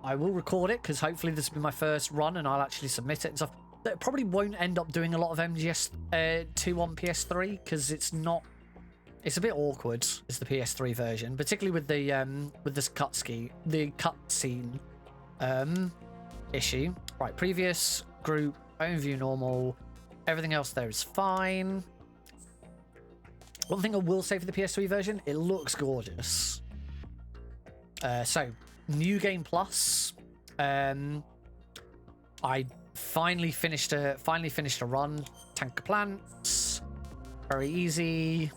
I will record it because hopefully this will be my first run and I'll actually submit it and stuff. It probably won't end up doing a lot of MGS2 on PS3 because it's not. It's a bit awkward. It's the PS3 version, particularly with this cutscene issue. Right, previous group, overview, normal. Everything else there is fine. One thing I will say for the PS3 version, it looks gorgeous. So, New Game Plus. I finally finished a run. Tank of Plants. Very easy.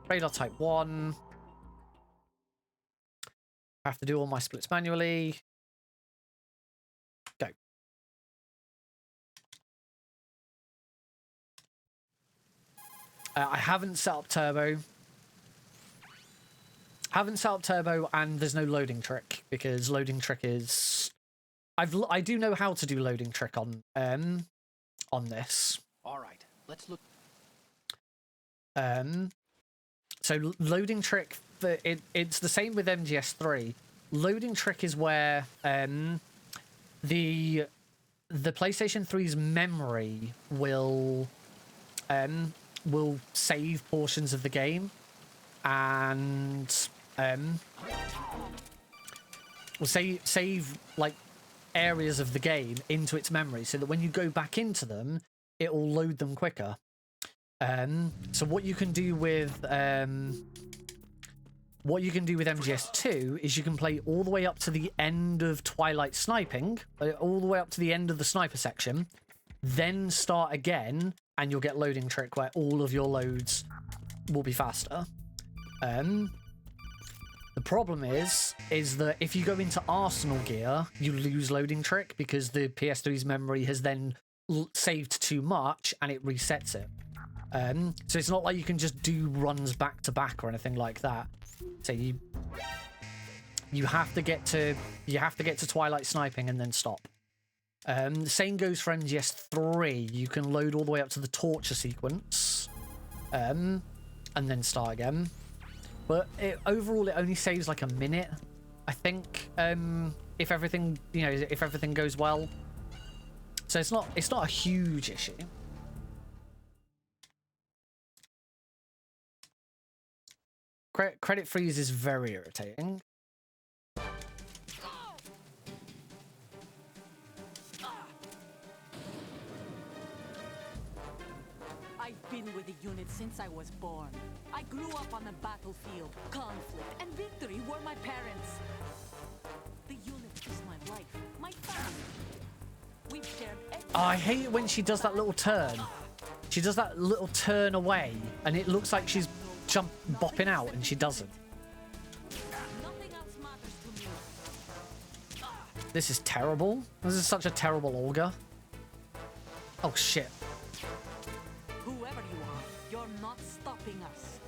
Radar Type 1. I have to do all my splits manually. Go. I haven't set up turbo. And there's no loading trick because loading trick is. I do know how to do loading trick on this. All right, let's look. So loading trick, it's the same with MGS3. Loading trick is where the PlayStation 3's memory will save portions of the game and will save like areas of the game into its memory so that when you go back into them, it will load them quicker. So what you can do with MGS2 is you can play all the way up to the end of Twilight Sniping, all the way up to the end of the sniper section, then start again, and you'll get loading trick where all of your loads will be faster. The problem is that if you go into Arsenal gear, you lose loading trick because the PS3's memory has then saved too much and it resets it. So it's not like you can just do runs back to back or anything like that. So you have to get to Twilight Sniping and then stop. The same goes for MGS3. You can load all the way up to the torture sequence, and then start again. But overall, it only saves like a minute, I think. If everything goes well. So it's not a huge issue. Credit freeze is very irritating. I've been with the unit since I was born. I grew up on the battlefield. Conflict and victory were my parents. The unit is my life, my family. We've shared everything. Oh, I hate it when she does that little turn. She does that little turn away, and it looks like she's bopping out, and she doesn't. Nothing else matters to me. This is terrible. This is such a terrible Olga. Oh shit. Whoever you are, you're not stopping us.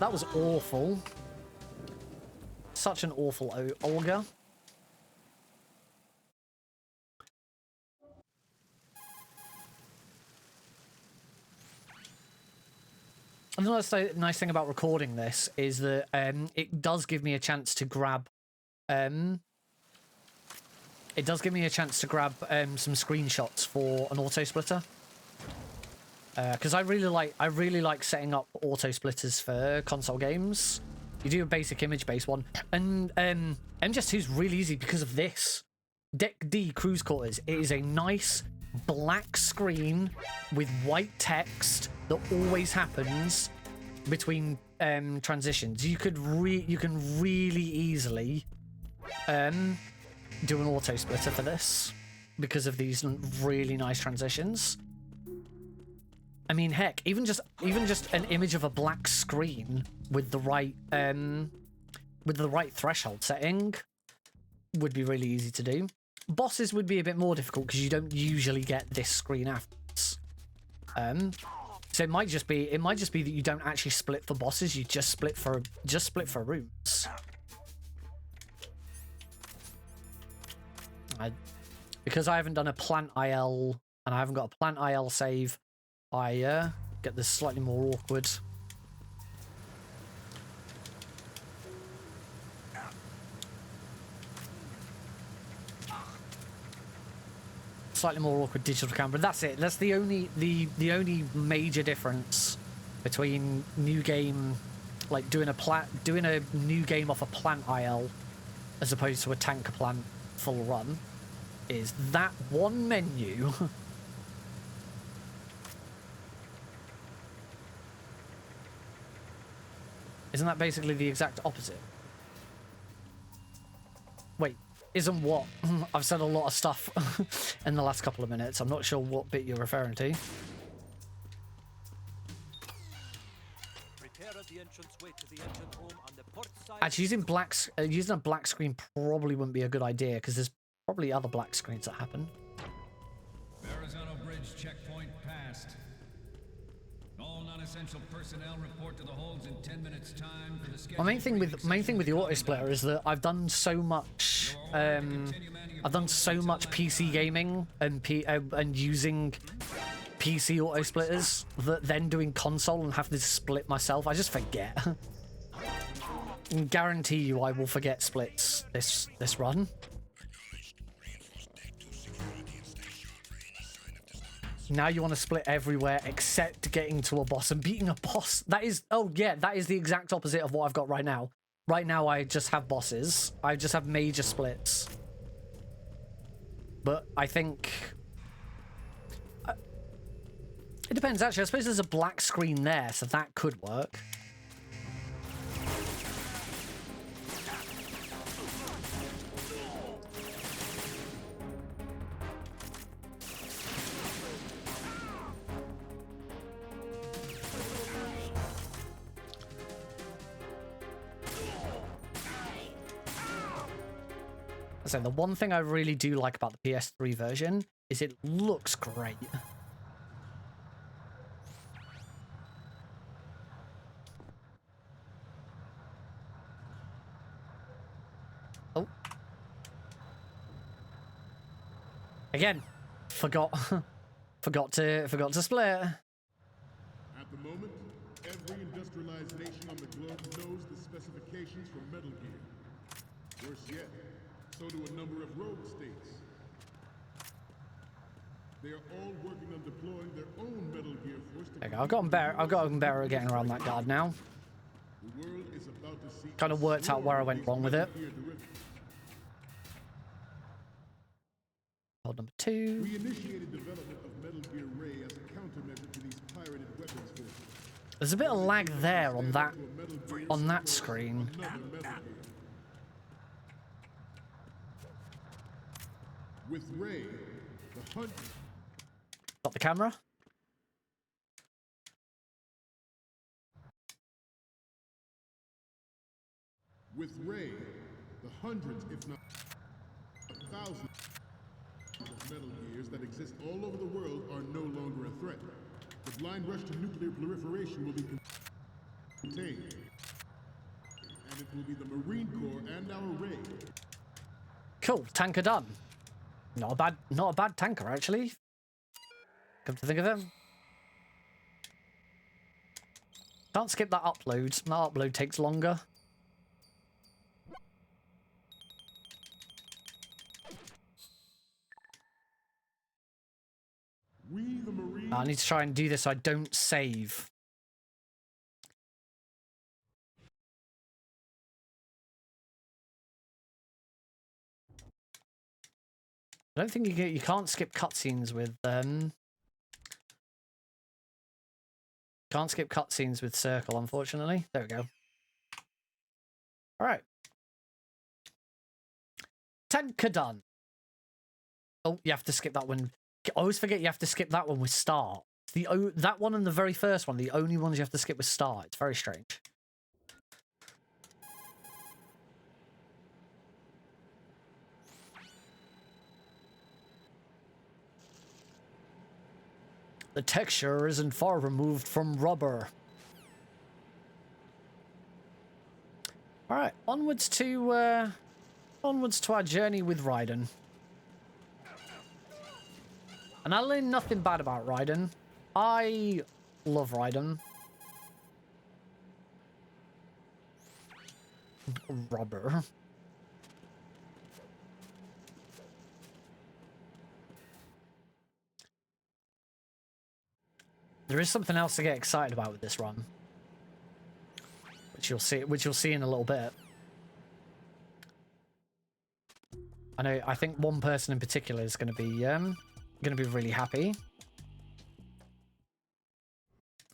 That was awful. Such an awful Olga. Another nice thing about recording this is that it does give me a chance to grab some screenshots for an auto splitter, because I really like setting up auto splitters for console games. You do a basic image based one, and MGS2 is really easy because of this. Deck D Cruise Quarters. It is a nice black screen with white text that always happens between transitions. You can really easily do an auto splitter for this because of these really nice transitions. I mean, heck, even just an image of a black screen with the right threshold setting would be really easy to do. Bosses would be a bit more difficult because you don't usually get this screen afterwards. So it might just be that you don't actually split for bosses. You just split for rooms. Because I haven't done a plant IL and I haven't got a plant IL save, I get this slightly more awkward. slightly more awkward digital camera. That's it. That's the only only major difference between new game, like doing a new game off a plant IL as opposed to a tanker plant full run, is that one menu. Isn't that basically the exact opposite? Wait, isn't what? I've said a lot of stuff in the last couple of minutes. I'm not sure what bit you're referring to. Actually, using a black screen probably wouldn't be a good idea because there's probably other black screens that happen. Arizona Bridge checkpoint passed. All non-essential personnel report to the holds in 10 minutes time for the schedule. My main thing with the auto splitter is that I've done so much PC gaming and using PC auto splitters that then doing console and having to split myself, I just forget. I guarantee you I will forget splits this run. Now you want to split everywhere except getting to a boss and beating a boss. That is, oh yeah, that is the exact opposite of what I've got right now. Right now I just have bosses. I just have major splits. But I think... it depends actually. I suppose there's a black screen there, so that could work. So the one thing I really do like about the PS3 version is it looks great. Oh. Again, forgot to split. At the moment, every industrialized nation on the globe knows the specifications for Metal Gear. Worse yet, so do a number of rogue states. They are all working on deploying their own Metal Gear Force. Okay, I've gotten better at getting around that guard now. The world is about to see Kind of worked out where I went wrong with it. Hold number 2. We initiated development of Metal Gear Ray as a countermeasure to these pirated weapons forces. There's a bit of lag there on that screen. With Ray, the hunt. Got the camera. With Ray, the hundreds, if not thousands of Metal Gears that exist all over the world are no longer a threat. The blind rush to nuclear proliferation will be contained. And it will be the Marine Corps and our Ray. Cool, tanker done. Not a bad tanker actually. Come to think of it. Can't skip that upload. That upload takes longer. We, the Marines, I need to try and do this so I don't save. I don't think you can't skip cutscenes with can't skip cutscenes with circle, unfortunately. There we go. All right. Tanker done. Oh, you have to skip that one. I always forget you have to skip that one with start. That one and the very first one, the only ones you have to skip with start. It's very strange. The texture isn't far removed from rubber. All right, onwards to our journey with Raiden. And I'll learn nothing bad about Raiden. I love Raiden. There is something else to get excited about with this run, which you'll see in a little bit. I think one person in particular is going to be really happy.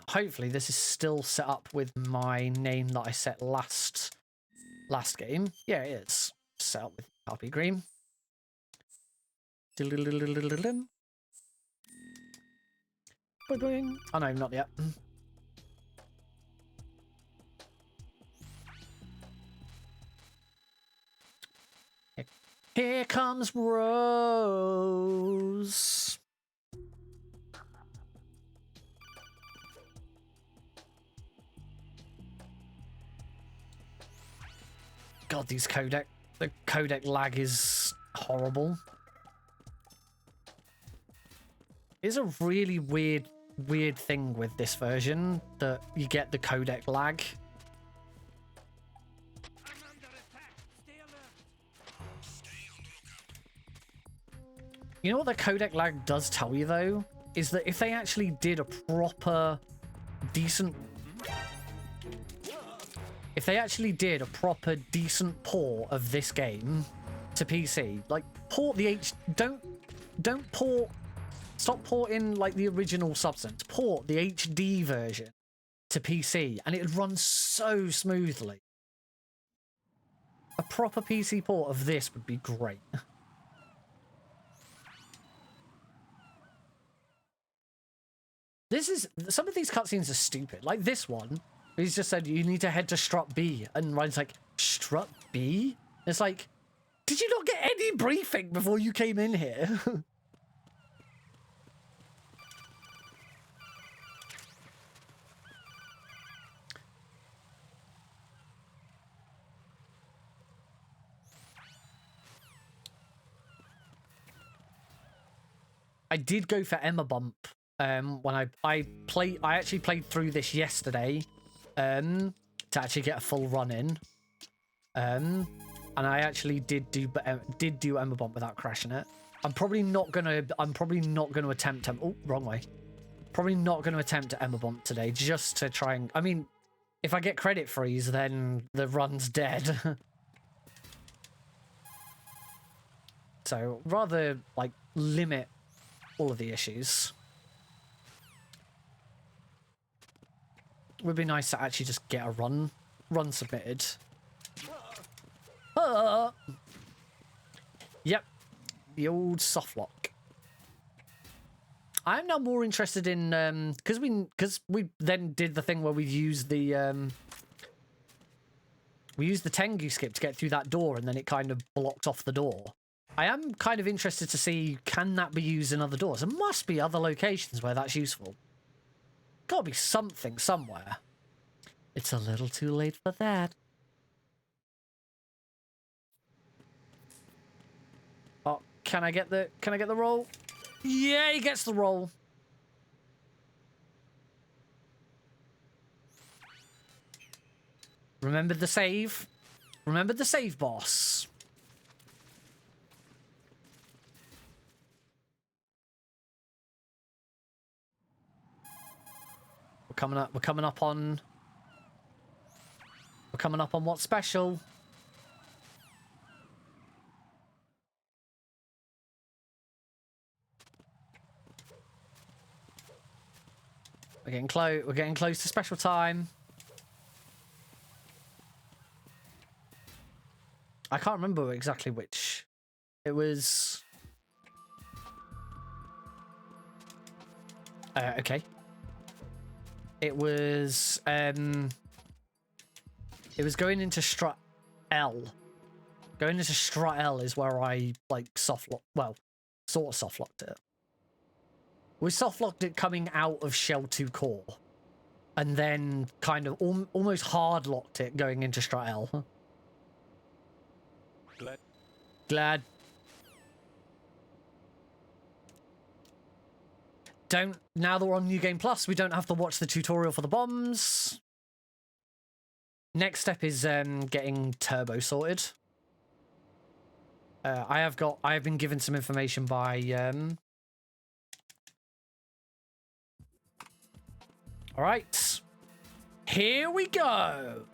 Hopefully this is still set up with my name that I set last game. Yeah, it is set up with Happy Green. Oh no, not yet. Here comes Rose. God, the codec lag is horrible. It's a really weird thing with this version that you get the codec lag. You know what the codec lag does tell you though? Is that if they actually did a proper decent port of this game to PC, like port the stop porting like the original Substance, port the HD version to PC and it'd run so smoothly. A proper PC port of this would be great. Some of these cutscenes are stupid. Like this one, he's just said you need to head to Strut B, and Ryan's like, Strut B? It's like, did you not get any briefing before you came in here? I did go for Emma Bump. When I actually played through this yesterday, to actually get a full run in, and I actually did do Emma Bump without crashing it. I'm probably not gonna attempt oh, wrong way. Probably not gonna attempt Emma Bump today, just to try and. I mean, if I get credit freeze, then the run's dead. So rather like limit all of the issues. Would be nice to actually just get a run submitted. Yep, the old soft lock. I'm now more interested in because we then did the thing where we used the Tengu skip to get through that door, and then it kind of blocked off the door. I am kind of interested to see, can that be used in other doors? There must be other locations where that's useful. Gotta be something somewhere. It's a little too late for that. Oh, can I get the roll? Yeah, he gets the roll. Remember the save? Remember the save, boss. We're coming up on what's special. We're getting close to special time. I can't remember exactly which. It was okay. It was going into Strut L. Going into Strut L is where I like soft lock, well, sort of soft locked it. We soft locked it coming out of Shell 2 core, and then kind of almost hard locked it going into Strut L. Glad. Now that we're on New Game Plus, we don't have to watch the tutorial for the bombs. Next step is getting turbo sorted. I have been given some information by All right. Here we go.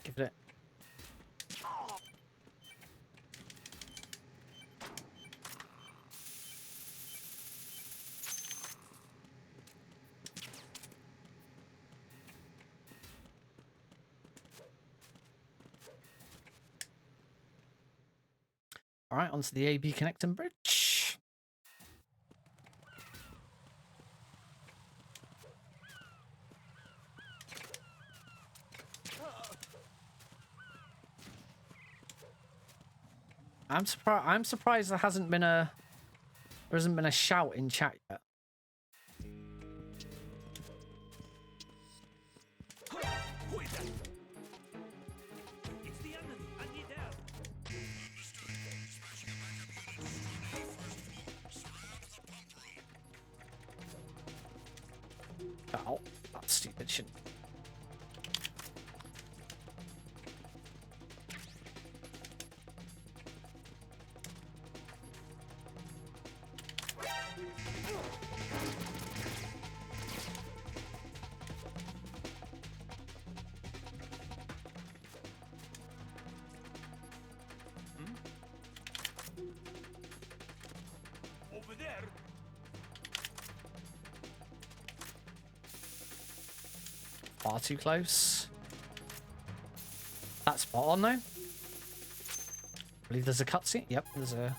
Give it. All right, onto the AB connecting bridge. I'm surprised there hasn't been a shout in chat yet. Oh, that's stupid shit. Over there. Far too close. That's spot on though. I believe there's a cutscene. Yep, there's a.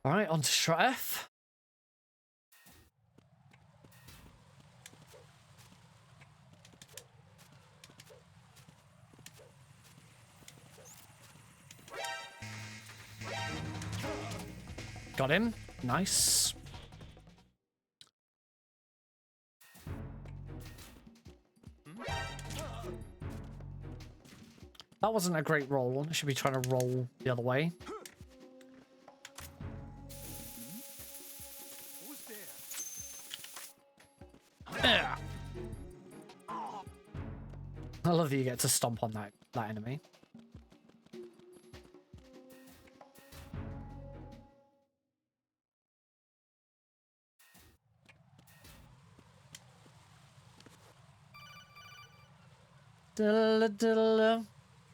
All right, on to Strat F. Got him. Nice. That wasn't a great roll. I should be trying to roll the other way. Who's there? Yeah. I love that you get to stomp on that enemy.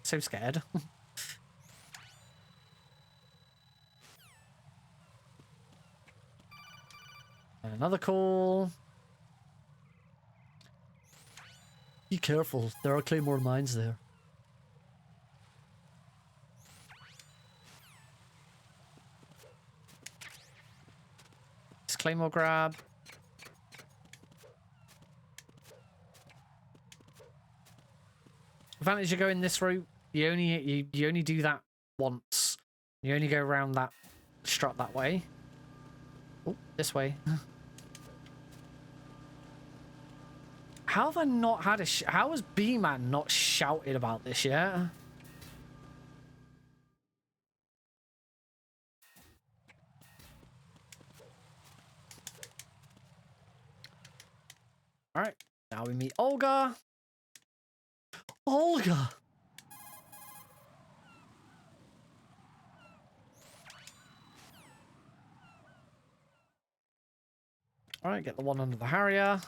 So scared. Another call. Be careful, there are claymore mines there. Just claymore grab. Advantage of going this route, you only do that once. You only go around that strut that way. Oh, this way. How have I not had a how has B-Man not shouted about this yet? All right, now we meet Olga. Olga. All right, get the one under the Harrier.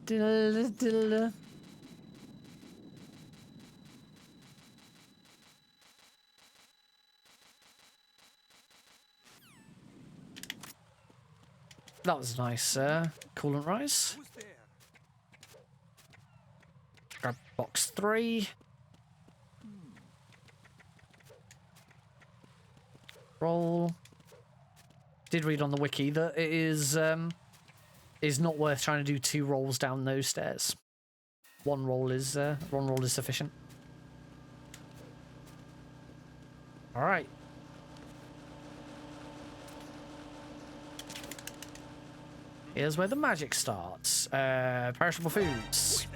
That was nice. Coolant rise. Grab box 3. Roll. Did read on the wiki that it is not worth trying to do 2 rolls down those stairs. One roll is sufficient. All right. Here's where the magic starts. Perishable foods.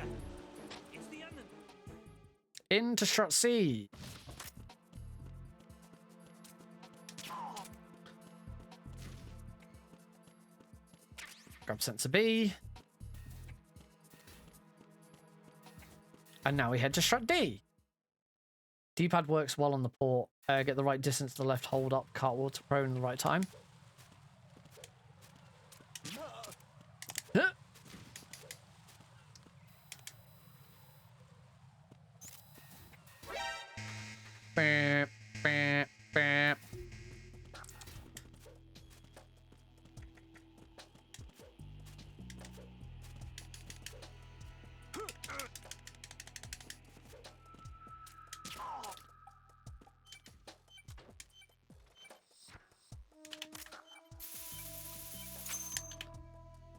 Into strut C. Grab sensor B. And now we head to strut D. D-pad works well on the port. Get the right distance to the left, hold up, cartwheel to prone in the right time. Huh. Bah, bah, bah.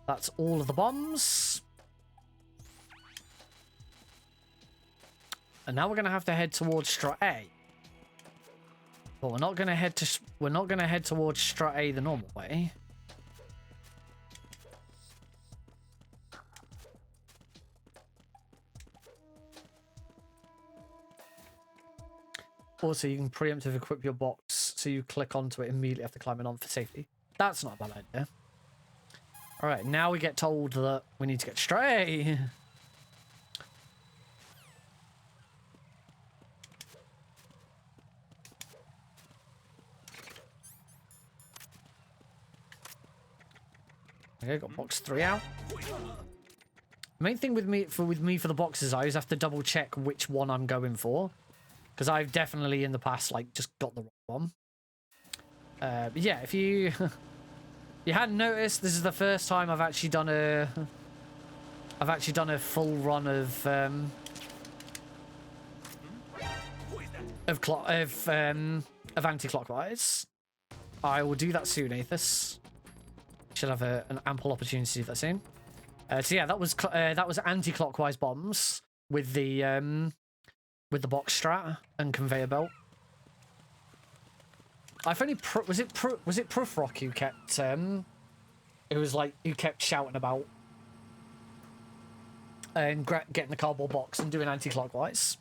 That's all of the bombs. And now we're going to have to head towards strut A. But we're not going to head towards strut A the normal way. Also, you can preemptive equip your box so you click onto it immediately after climbing on for safety. That's not a bad idea. Alright, now we get told that we need to get straight. Okay, got box 3 out. The main thing with me for the boxes, I always have to double check which one I'm going for. Because I've definitely in the past just got the wrong one. But yeah, if you you hadn't noticed, this is the first time I've actually done a full run of anti-clockwise. I will do that soon, Aethys. Should have an ample opportunity to do that soon. So yeah, that was anti-clockwise bombs with the box strat and conveyor belt. I've only was it Prufrock who kept who kept shouting about and getting the cardboard box and doing anti-clockwise.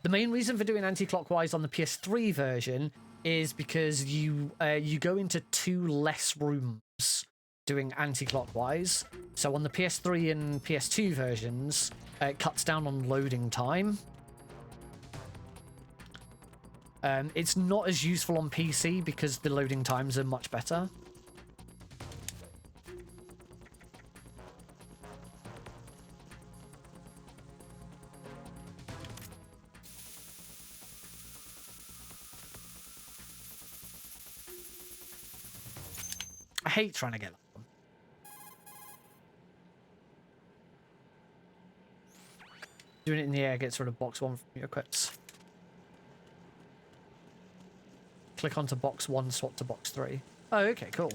The main reason for doing anti-clockwise on the PS3 version is because you go into 2 less rooms doing anti-clockwise. So on the PS3 and PS2 versions, it cuts down on loading time. It's not as useful on PC because the loading times are much better. I hate trying to get that one. Doing it in the air gets rid of box 1 from your equips. Click onto box 1, swap to box 3. Oh, okay, cool.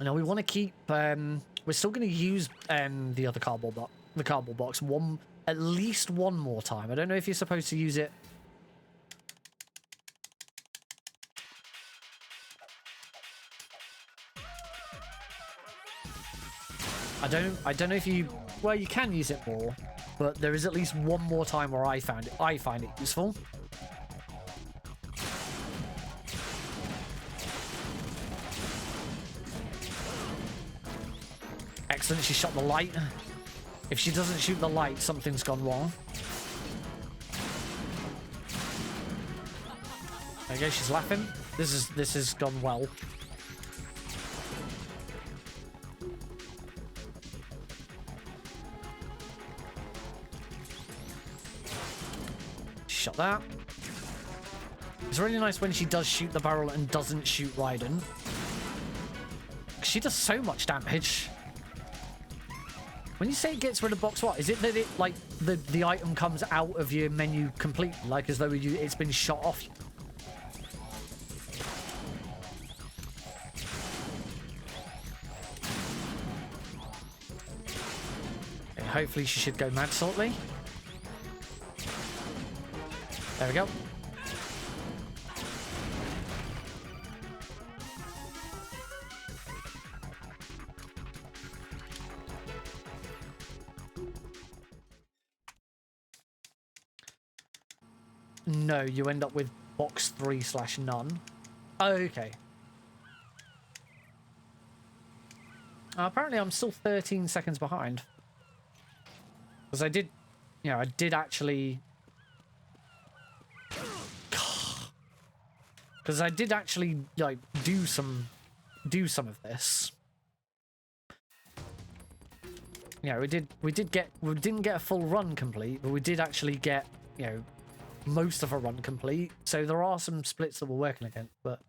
Now we want to keep. We're still going to use the other cardboard box at least one more time. I don't know if you're supposed to use it. I don't know if you. Well, you can use it more. But there is at least one more time where I find it useful. Excellent, she shot the light. If she doesn't shoot the light, something's gone wrong. There you go, she's laughing. This has gone well. Shot that. It's really nice when she does shoot the barrel and doesn't shoot Raiden. She does so much damage. When you say it gets rid of box what? Is it that it, like, the item comes out of your menu completely? Like, as though it's been shot off? Okay, hopefully she should go mad shortly. There we go. No, you end up with box 3/none. Oh, okay. Apparently I'm still 13 seconds behind. Because I did, you know, I did actually... Because I did actually, like, do some of this. Yeah, we didn't get a full run complete, but we did actually get, you know, most of a run complete. So there are some splits that we're working against, but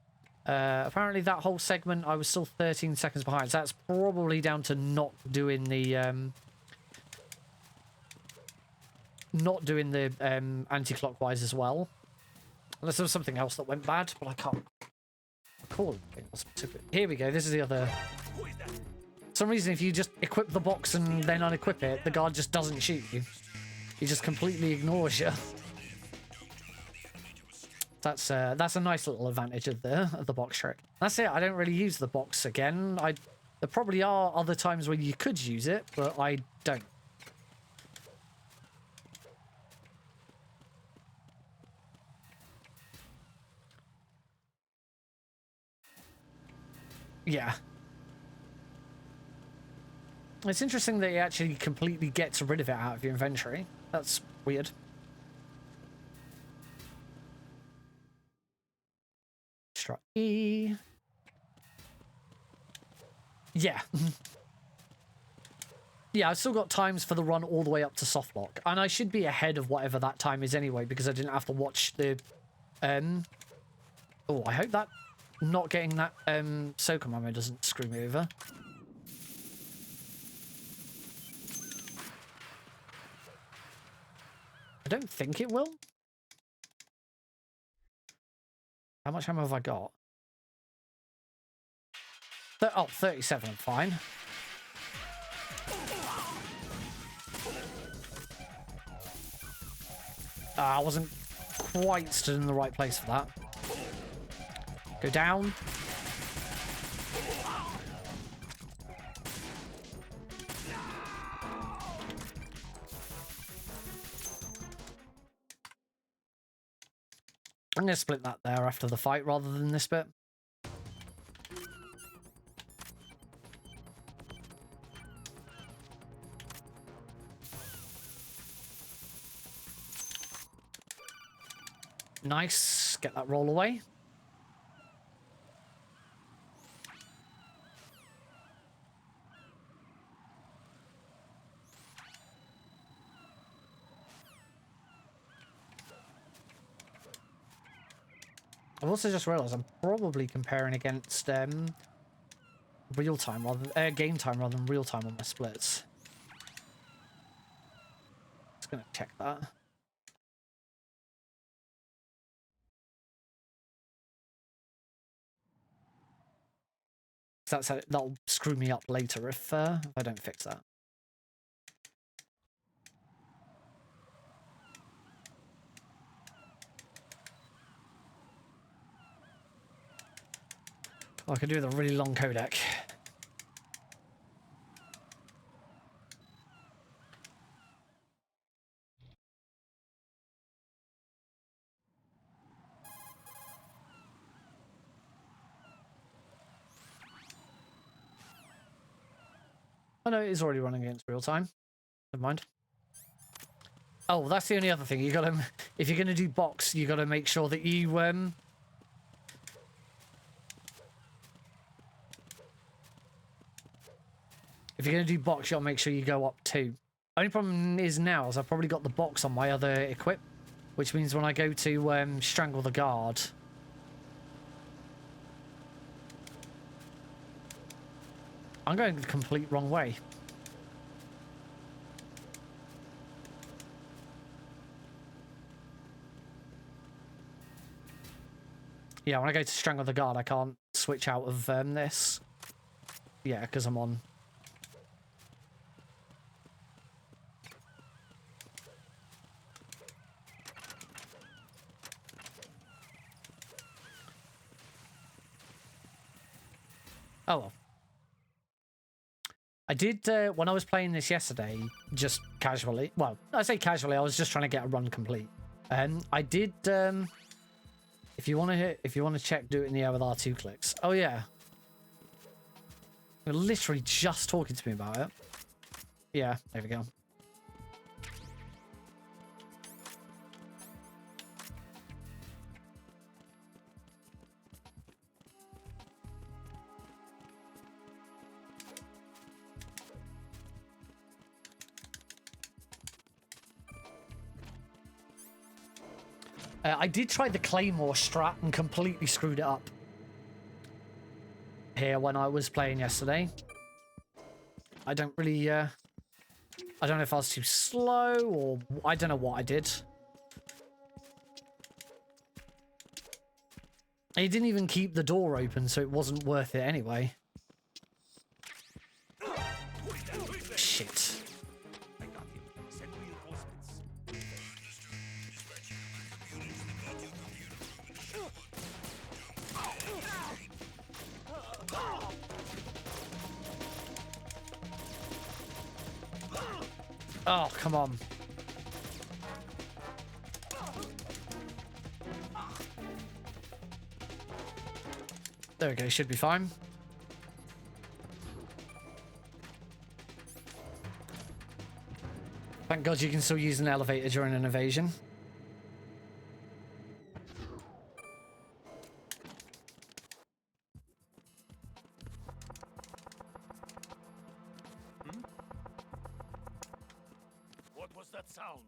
apparently that whole segment I was still 13 seconds behind. So that's probably down to not doing the anti-clockwise as well. Unless there was something else that went bad, but I can't recall it. Here we go. This is the other. For some reason, if you just equip the box and then unequip it, the guard just doesn't shoot you. He just completely ignores you. That's a nice little advantage of the box trick. That's it. I don't really use the box again. There probably are other times where you could use it, but I don't. Yeah. It's interesting that it actually completely gets rid of it out of your inventory. That's weird. Strike E. Yeah. Yeah, I've still got times for the run all the way up to soft lock. And I should be ahead of whatever that time is anyway, because I didn't have to watch the... Oh, I hope that not getting that Soaker ammo doesn't screw me over. I don't think it will. How much ammo have I got? Oh, 37, fine. I wasn't quite stood in the right place for that. Go down. I'm going to split that there after the fight rather than this bit. Nice. Get that roll away. I've also just realised I'm probably comparing against real time rather than game time rather than real time on my splits. Just gonna check that. That'll screw me up later if I don't fix that. Oh, I could do with a really long codec. Oh no, it is already running against real time. Never mind. Oh, that's the only other thing. You gotta, if you're gonna do box, you gotta make sure that you If you're going to do box, you got to make sure you go up 2. Only problem is now is I've probably got the box on my other equip, which means when I go to strangle the guard... I'm going the complete wrong way. Yeah, when I go to strangle the guard, I can't switch out of this. Yeah, because I'm on. Oh well. I did, when I was playing this yesterday, just casually. Well, I say casually, I was just trying to get a run complete. I did, if you want to check, do it in the air with R2 clicks. Oh yeah. You're literally just talking to me about it. Yeah, there we go. I did try the Claymore strat and completely screwed it up here when I was playing yesterday. I don't really, I don't know if I was too slow or I don't know what I did. It didn't even keep the door open, so it wasn't worth it anyway. Shit. Oh, come on. There we go, should be fine. Thank God you can still use an elevator during an invasion. What was that sound?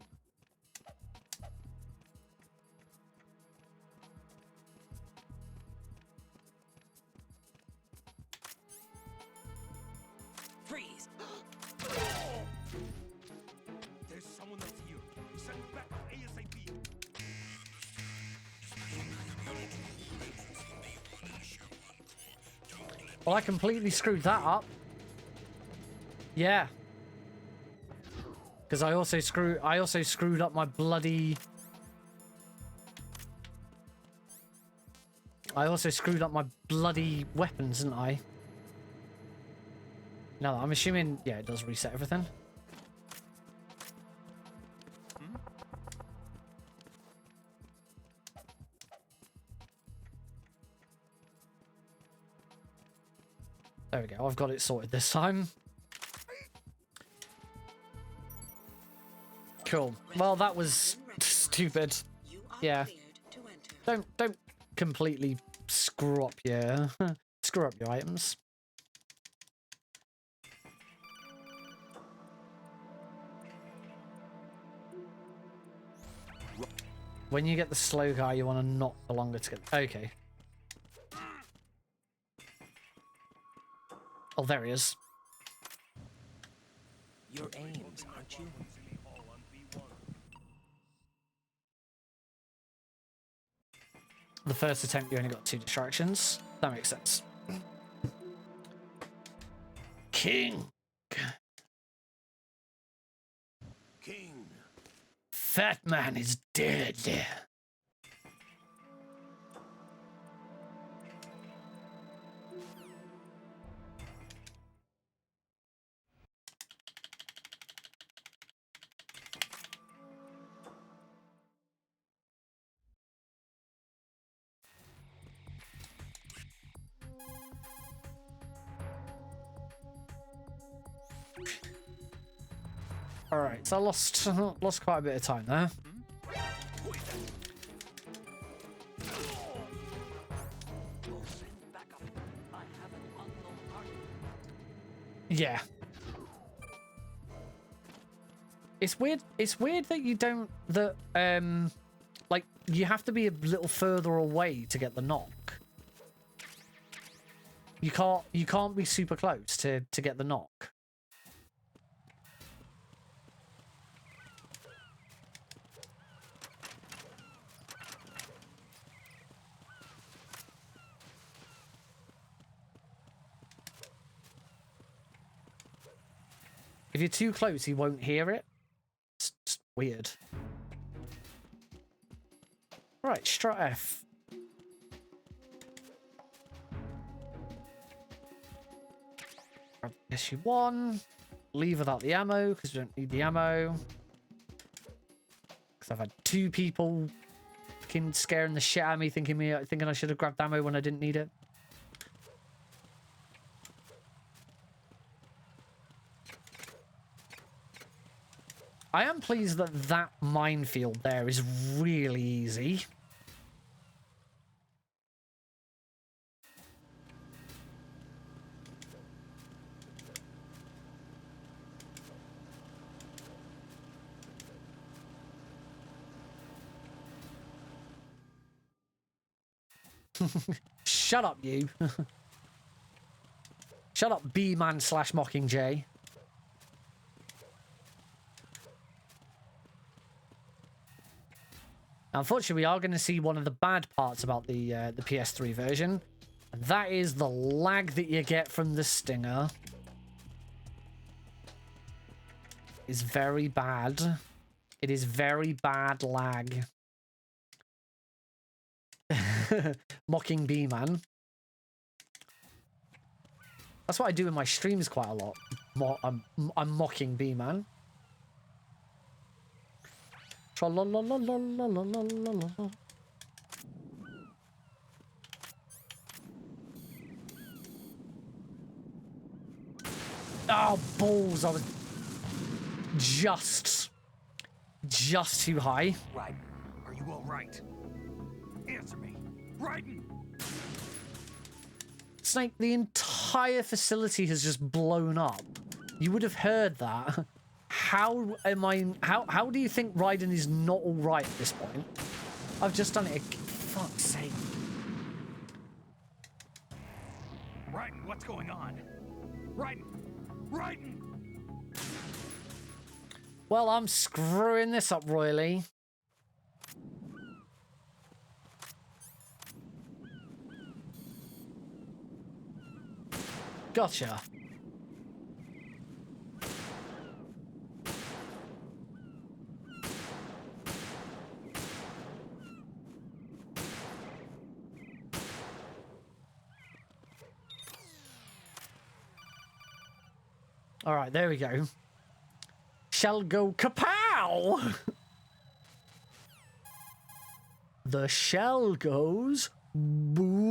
Freeze! There's someone that's here. Send back ASAP. Well, I completely screwed that up. Yeah. Because I also screwed up my bloody... I also screwed up my bloody weapons, didn't I? No, I'm assuming... Yeah, it does reset everything. There we go. I've got it sorted this time. Cool. Well, that was stupid. Yeah. Don't completely screw up your items. When you get the slow guy, you want to knock for longer to get. Okay. Oh, there he is. Your aims, aren't you? The first attempt, you only got 2 distractions. That makes sense. King. King. Fat man is dead. All right, so I lost quite a bit of time there. Yeah. It's weird. It's weird that you don't like you have to be a little further away to get the knock. You can't be super close to get the knock. If you're too close, he won't hear it. It's just weird. Right, Strat F. Grab the SU-1. Leave without the ammo, because we don't need the ammo. Because I've had 2 people fucking scaring the shit out of me, thinking I should have grabbed ammo when I didn't need it. I am pleased that that minefield there is really easy. Shut up, you. Shut up, B-man / Mockingjay. Unfortunately, we are going to see one of the bad parts about the PS3 version. And that is the lag that you get from the Stinger. Is very bad. It is very bad lag. Mocking B-man. That's what I do in my streams quite a lot. I'm mocking B-man. Tra-la-la-la-la-la-la-la-la-la. Oh, balls. I was just too high. Right. Are you all right? Answer me. Raiden! Snake, the entire facility has just blown up. You would have heard that. How do you think Raiden is not all right at this point? I've just done it again. Fuck's sake. Raiden, what's going on? Raiden! Raiden! Well, I'm screwing this up royally. Gotcha. All right, there we go. Shell go kapow! The shell goes boom.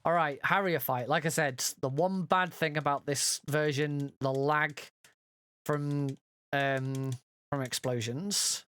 All right, Harrier fight. Like I said, the one bad thing about this version, the lag from explosions.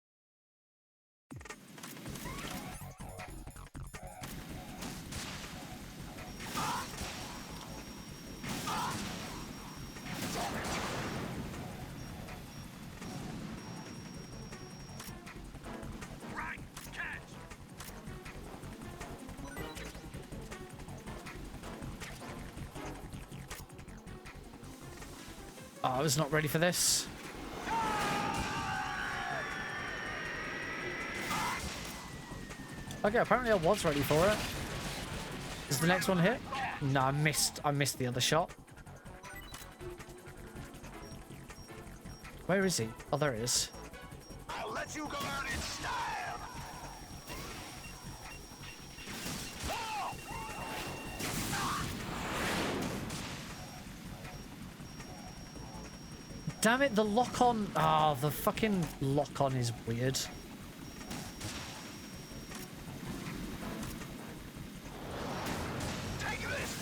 Oh, I was not ready for this. Okay, apparently I was ready for it. Is the next one hit? No, I missed the other shot. Where is he? Oh, there he is. I'll let you go out in style! Damn it, the lock-on... Ah, the fucking lock-on is weird. Take this!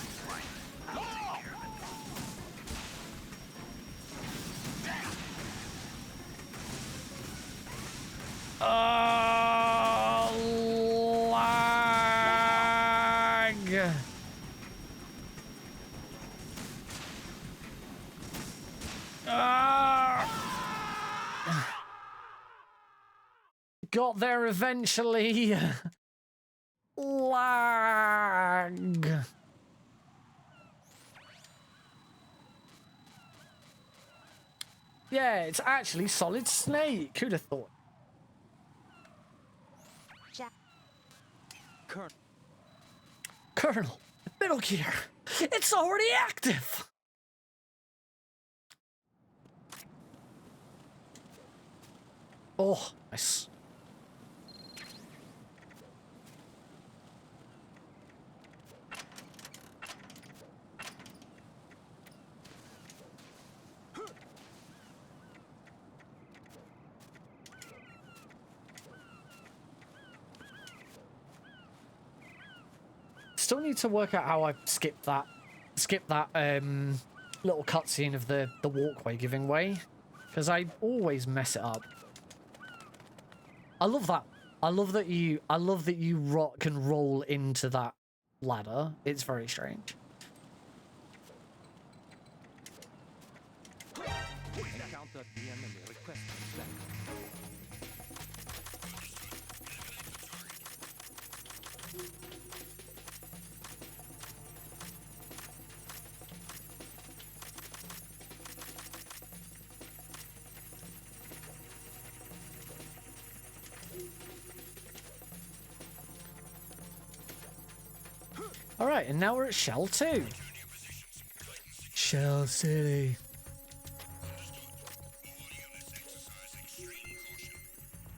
Oh! Lag! Got there eventually. Lag. Yeah, it's actually Solid Snake. Who'd have thought? Colonel, Metal Gear. It's already active. Oh, nice. Still need to work out how I skipped that little cutscene of the walkway giving way, because I always mess it up. I love that. I love that you can roll into that ladder. It's very strange. All right, and now we're at Shell 2. Shell City.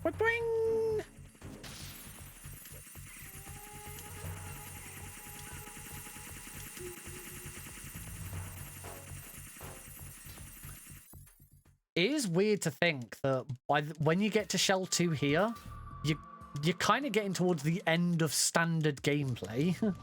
Boing! It is weird to think that when you get to Shell 2 here, you're kind of getting towards the end of standard gameplay.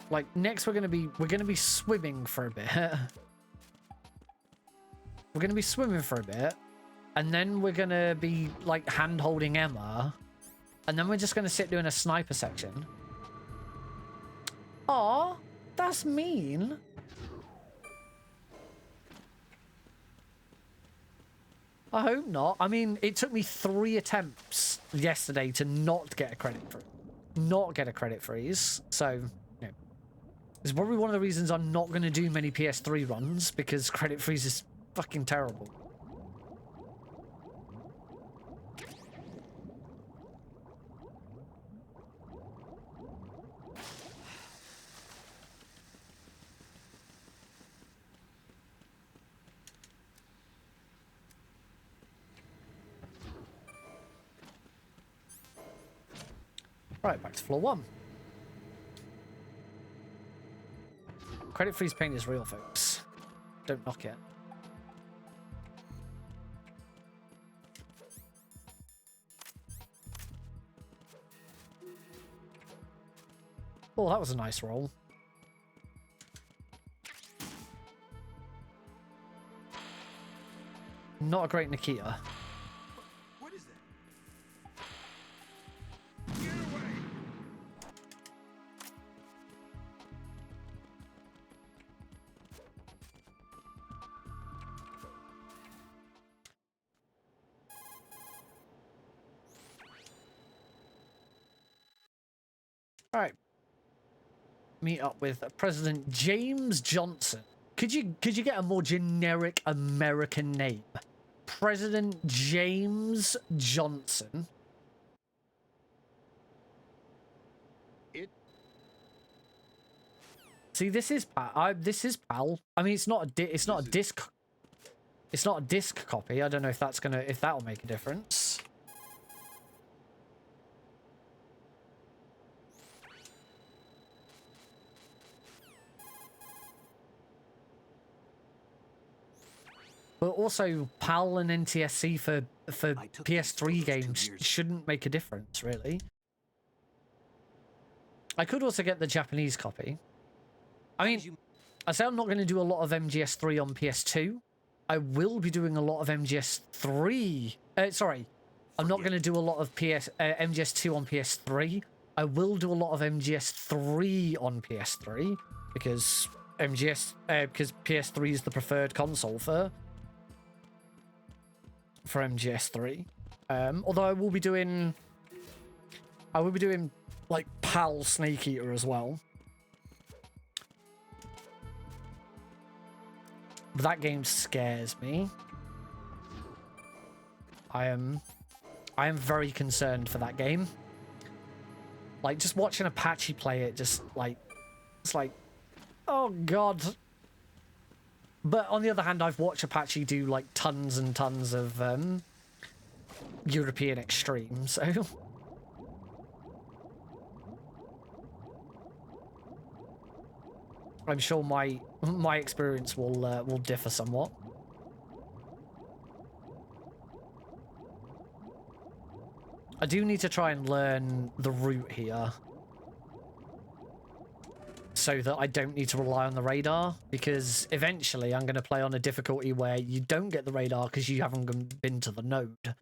Like, next we're gonna be swimming for a bit. We're gonna be swimming for a bit, and then we're gonna be like hand holding Emma, and then we're just gonna sit doing a sniper section. Aw, that's mean. I hope not. I mean, it took me 3 attempts yesterday to not get a credit freeze. So, you know, it's probably one of the reasons I'm not going to do many PS3 runs, because credit freeze is fucking terrible. Right, back to floor 1. Credit freeze pain is real, folks. Don't knock it. Oh, that was a nice roll. Not a great Nikita. What is that? Get away! All right. Meet up with President James Johnson. Could you get a more generic American name? President James Johnson. See, this is PAL. I mean, it's not a disc copy. I don't know if that'll make a difference. But also, PAL and NTSC for PS3 games shouldn't make a difference, really. I could also get the Japanese copy. I mean, I say I'm not going to do a lot of MGS3 on PS2. I will be doing a lot of MGS3. Sorry, I'm not going to do a lot of MGS2 on PS3. I will do a lot of MGS3 on PS3 because because PS3 is the preferred console for MGS3. Although I will be doing like PAL Snake Eater as well. But that game scares me. I am very concerned for that game. Like, just watching Apache play it, just like, it's like, oh god. But on the other hand, I've watched Apache do like tons and tons of European Extreme, so I'm sure my experience will differ somewhat. I do need to try and learn the route here so that I don't need to rely on the radar, because eventually I'm going to play on a difficulty where you don't get the radar because you haven't been to the node.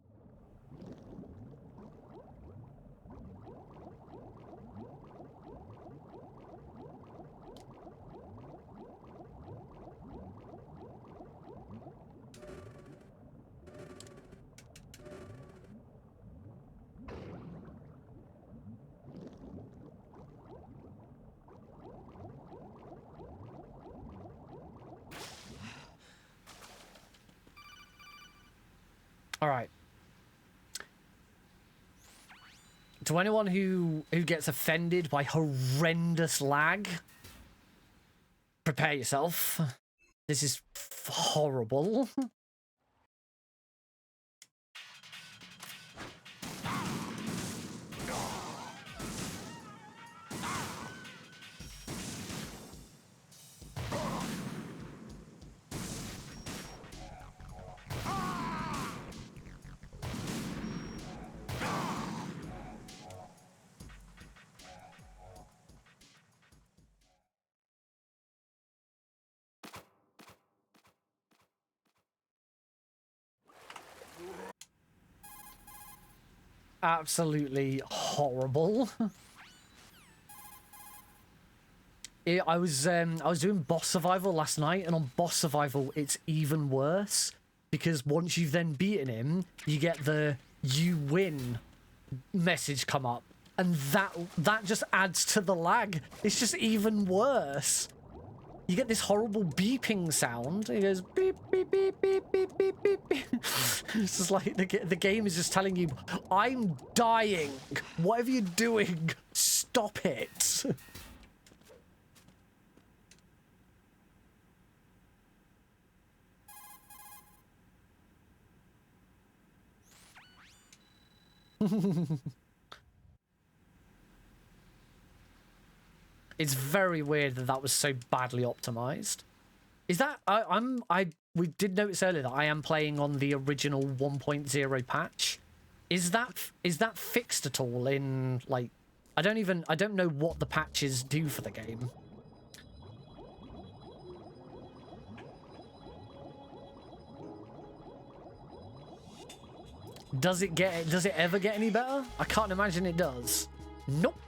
All right. To anyone who gets offended by horrendous lag, prepare yourself. This is horrible. Absolutely horrible. I was doing boss survival last night, and on boss survival it's even worse, because once you've then beaten him, you get the "you win" message come up, and that just adds to the lag. It's just even worse. You get this horrible beeping sound. It goes beep, beep, beep, beep, beep, beep, beep, beep. It's just like the game is just telling you, I'm dying. Whatever you're doing, stop it. It's very weird that was so badly optimized. Is that we did notice earlier that I am playing on the original 1.0 patch. Is that fixed at all in, like, I don't know what the patches do for the game. Does it ever get any better? I can't imagine it does. Nope.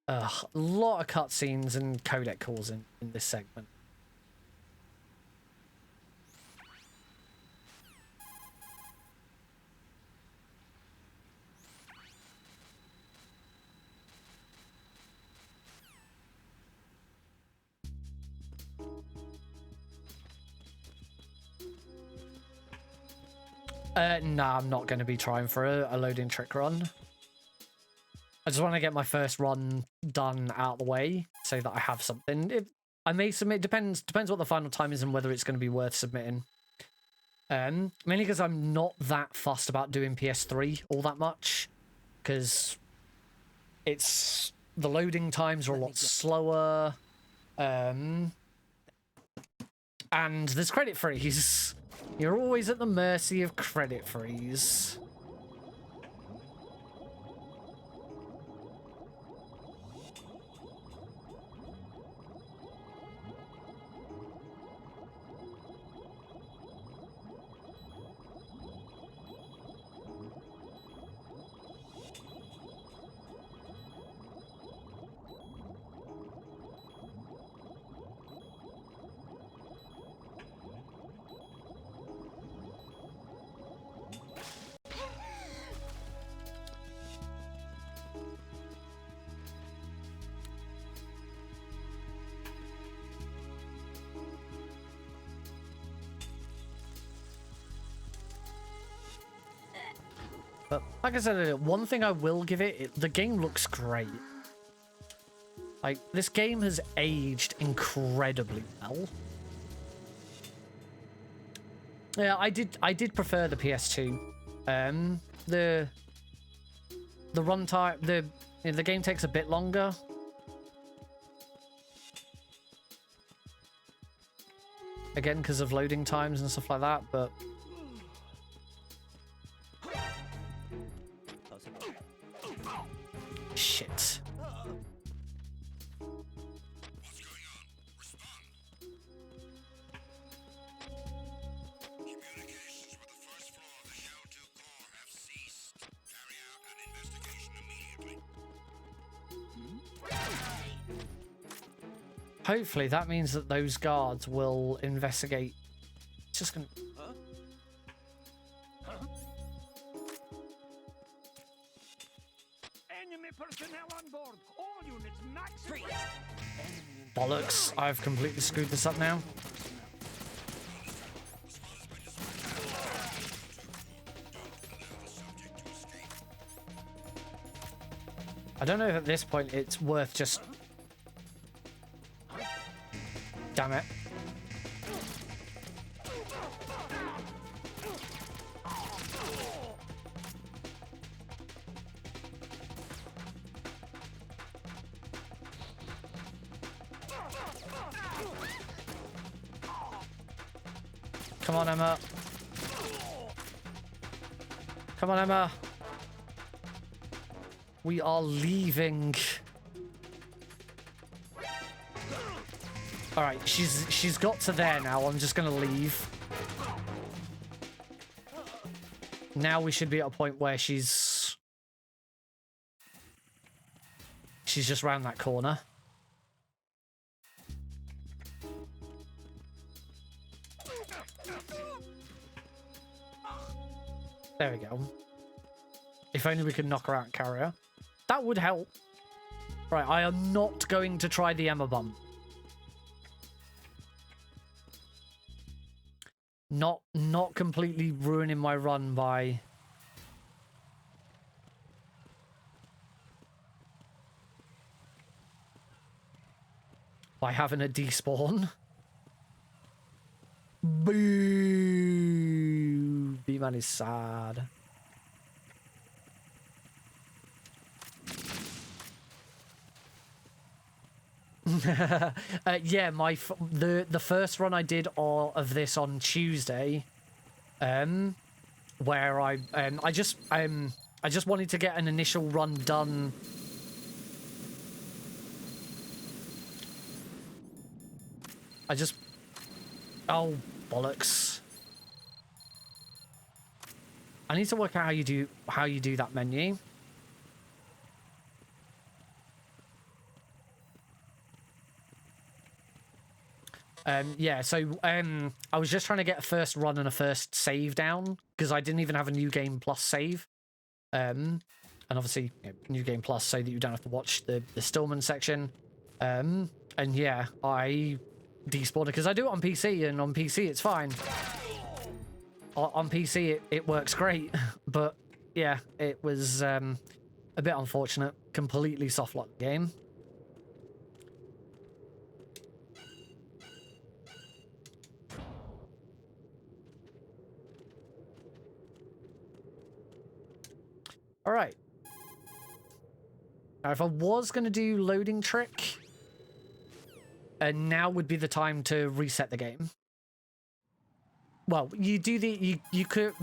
A lot of cutscenes and codec calls in this segment. Nah, I'm not going to be trying for a loading trick run. I just want to get my first run done out of the way so that I have something. If I may submit, depends what the final time is and whether it's going to be worth submitting. Mainly because I'm not that fussed about doing PS3 all that much, because the loading times are a lot slower, and there's credit freeze. You're always at the mercy of credit freeze. But like I said, one thing I will give it, the game looks great. Like, this game has aged incredibly well. Yeah, I did prefer the PS2. The runtime, the game takes a bit longer. Again, because of loading times and stuff like that, but shit. Hopefully that means that those guards will investigate. It's just gonna... Enemy personnel on board. All units max. Bollocks. I've completely screwed this up now. I don't know if at this point it's worth just... Damn it. Come on, Emma. Come on, Emma. We are leaving. All right, she's got to there now. I'm just gonna leave. Now we should be at a point where she's just round that corner. There we go. If only we could knock her out and carry her. That would help. Right, I am not going to try the Emma bump. Not completely ruining my run by having a despawn. Boo! B-Man is sad. Yeah, the first run I did of this on Tuesday, where I just wanted to get an initial run done. Oh bollocks! I need to work out how you do that menu. Yeah, so I was just trying to get a first run and a first save down because I didn't even have a New Game Plus save. And obviously, New Game Plus so that you don't have to watch the Stillman section. And yeah, I despawned it because I do it on PC, and on PC it's fine. On PC it works great, but yeah, it was a bit unfortunate. Completely soft locked the game. All right. Now, if I was going to do loading trick, now would be the time to reset the game. Well, you do the you could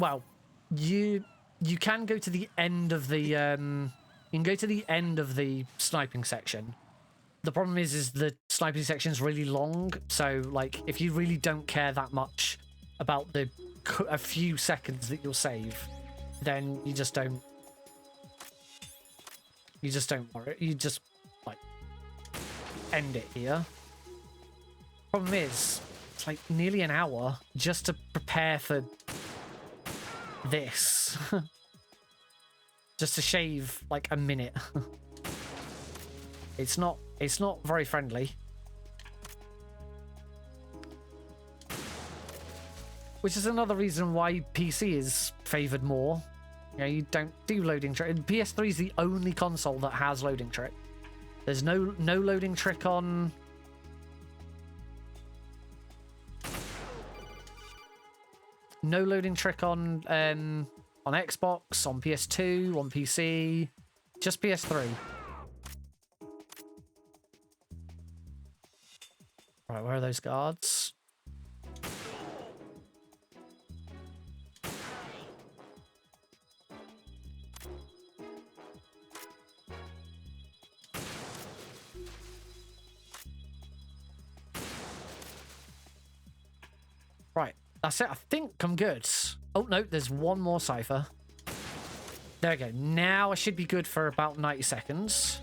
you can go to the end of the you can go to the end of the sniping section. The problem is the sniping section is really long, so like if you really don't care that much about a few seconds that you'll save, then you just don't. You just don't worry. You just, like, end it here. Problem is, it's like nearly an hour just to prepare for this. Just to shave, like, a minute. It's not very friendly. Which is another reason why PC is favoured more Yeah, you don't do loading trick. PS3 is the only console that has loading trick. There's no loading trick on. No loading trick on Xbox, on PS2, on PC, just PS3. Right, where are those guards? Right, that's it. I think I'm good. Oh, no, there's one more cipher. There we go. Now I should be good for about 90 seconds.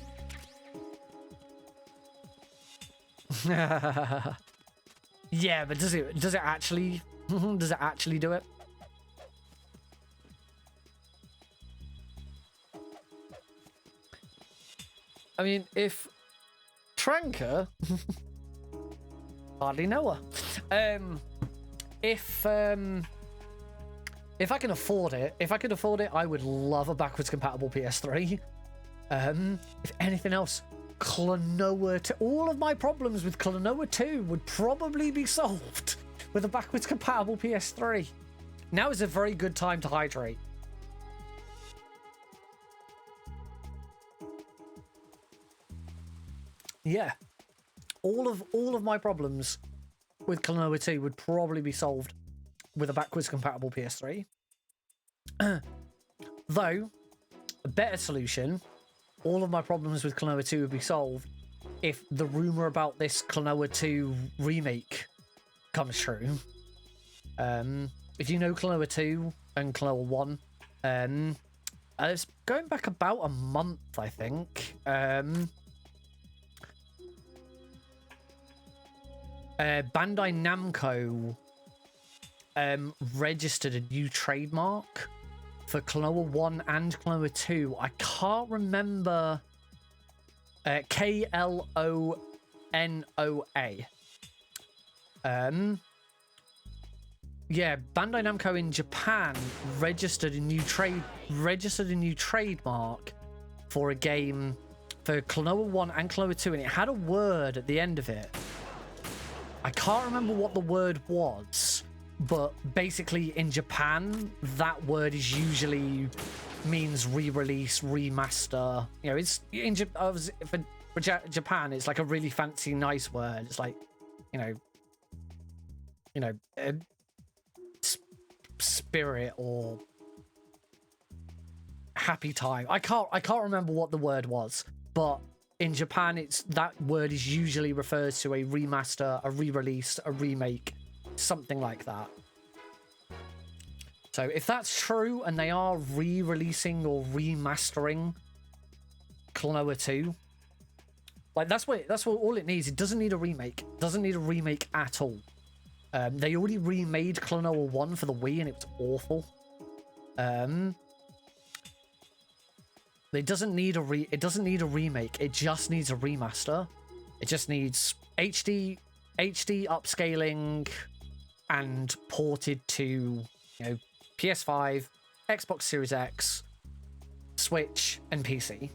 Yeah, but does it actually does it actually do it? I mean, if Tranker hardly know her. If I can afford it, I would love a backwards compatible PS3. If anything else, Klonoa 2. All of my problems with Klonoa 2 would probably be solved with a backwards compatible PS3. Now is a very good time to hydrate. Yeah. All of my problems with Klonoa 2 would probably be solved with a backwards compatible PS3. Though, a better solution, all of my problems with Klonoa 2 would be solved if the rumor about this Klonoa 2 remake comes true. If you know Klonoa 2 and Klonoa 1, it's going back about a month, I think. Bandai Namco registered a new trademark for Klonoa 1 and Klonoa 2. I can't remember. Klonoa. Yeah, Bandai Namco in Japan registered a new trademark for a game for Klonoa 1 and Klonoa 2, and it had a word at the end of it. I can't remember what the word was, but basically in Japan, that word is usually means re-release, remaster. You know, it's in for Japan, it's like a really fancy, nice word. It's like, you know, spirit or happy time. I can't remember what the word was, but in Japan, it's that word is usually refers to a remaster, a re-release, a remake, something like that. So if that's true and they are re-releasing or remastering Klonoa 2, like that's what all it needs. It doesn't need a remake. It doesn't need a remake at all. They already remade Klonoa 1 for the Wii and it was awful. It doesn't need a remake. It just needs a remaster. It just needs HD upscaling and ported to, PS5, Xbox Series X, Switch, and PC.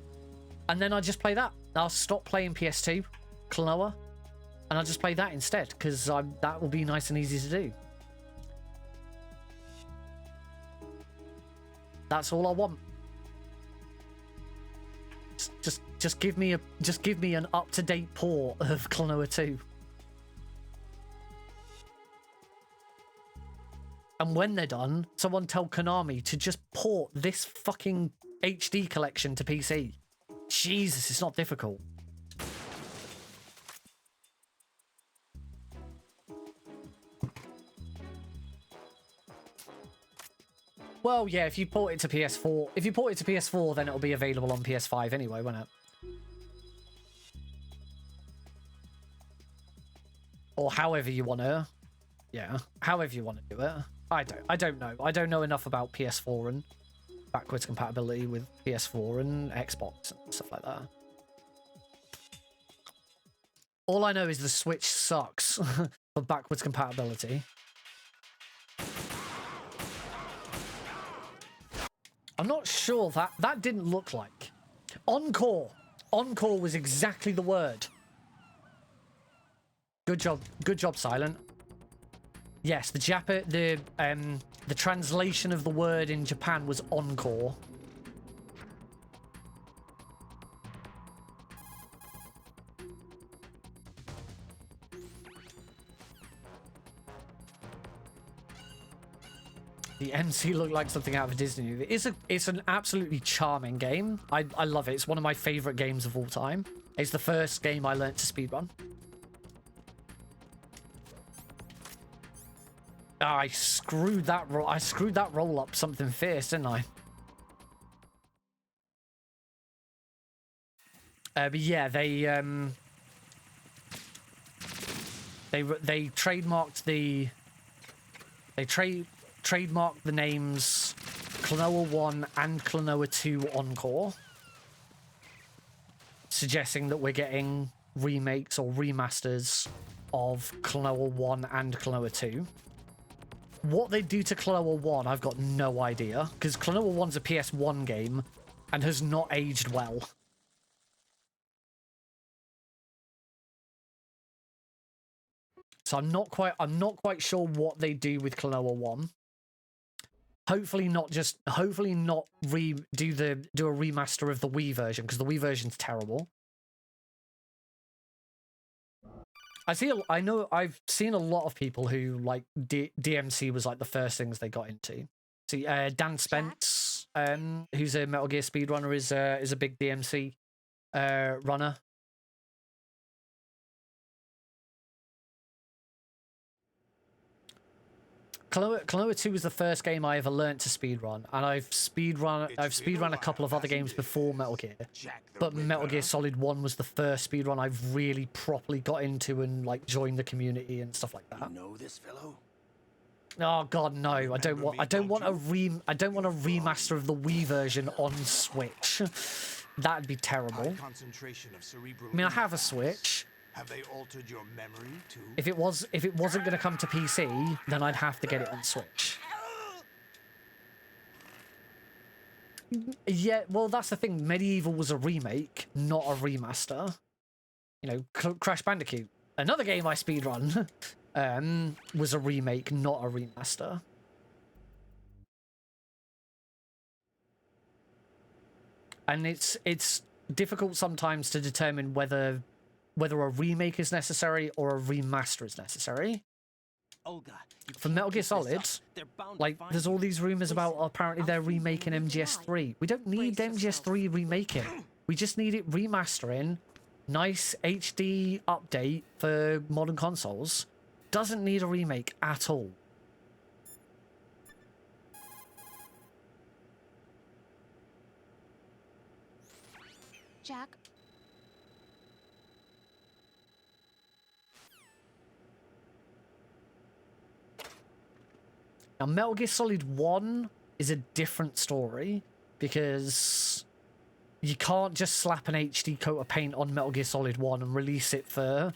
And then I just play that. I'll stop playing PS2, Klonoa, and I'll just play that instead because that will be nice and easy to do. That's all I want. Just give me an up-to-date port of Klonoa 2. And when they're done, someone tell Konami to just port this fucking HD collection to PC. Jesus, it's not difficult. Well, yeah, if you port it to PS4, then it'll be available on PS5 anyway, won't it? Or however you want to. Yeah, however you want to do it. I don't know. I don't know enough about PS4 and backwards compatibility with PS4 and Xbox and stuff like that. All I know is the Switch sucks for backwards compatibility. I'm not sure that didn't look like. Encore. Encore was exactly the word. Good job, Silent. Yes, the translation of the word in Japan was encore. The MC looked like something out of a Disney movie. It's an absolutely charming game. I love it. It's one of my favorite games of all time. It's the first game I learnt to speedrun. Oh, I screwed that roll up something fierce, didn't I? But yeah, they trademarked trademarked the names Klonoa 1 and Klonoa 2 Encore, suggesting that we're getting remakes or remasters of Klonoa 1 and Klonoa 2. What they do to Klonoa 1, I've got no idea, because Klonoa 1's a PS1 game and has not aged well. So I'm not quite sure what they do with Klonoa 1. Hopefully not do a remaster of the Wii version, because the Wii version's terrible. I've seen a lot of people who like DMC was like the first things they got into. See, Dan Spence, who's a Metal Gear speedrunner, is a big DMC runner. Klonoa 2 was the first game I ever learnt to speedrun, and I've speedrun a couple of other games before Metal Gear, but Metal Gear Solid 1 was the first speedrun I've really properly got into and like joined the community and stuff like that. You know this fellow? Oh god, no! I don't want a remaster of the Wii version on Switch. That'd be terrible. I mean, I have a Switch. Have they altered your memory too? If it wasn't going to come to PC, then I'd have to get it on Switch. Yeah, well, that's the thing. Medieval was a remake, not a remaster. You know, Crash Bandicoot, another game I speedrun, was a remake, not a remaster. And it's difficult sometimes to determine whether a remake is necessary or a remaster is necessary. Olga, for Metal Gear Solid, like, there's all these rumors about apparently they're remaking MGS3. We don't need MGS3 remaking. We just need it remastering. Nice HD update for modern consoles. Doesn't need a remake at all. Jack. Now, Metal Gear Solid 1 is a different story because you can't just slap an HD coat of paint on Metal Gear Solid 1 and release it for,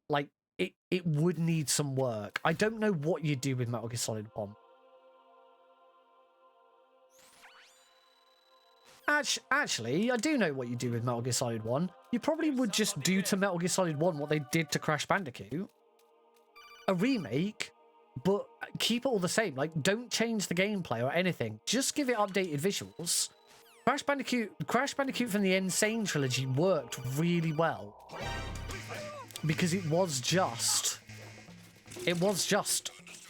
like, it would need some work. I don't know what you do with Metal Gear Solid 1. Actually, I do know what you do with Metal Gear Solid 1. You probably would just do to Metal Gear Solid 1 what they did to Crash Bandicoot. A remake, but keep it all the same. Like, don't change the gameplay or anything. Just give it updated visuals. Crash Bandicoot from the Insane trilogy worked really well because it was just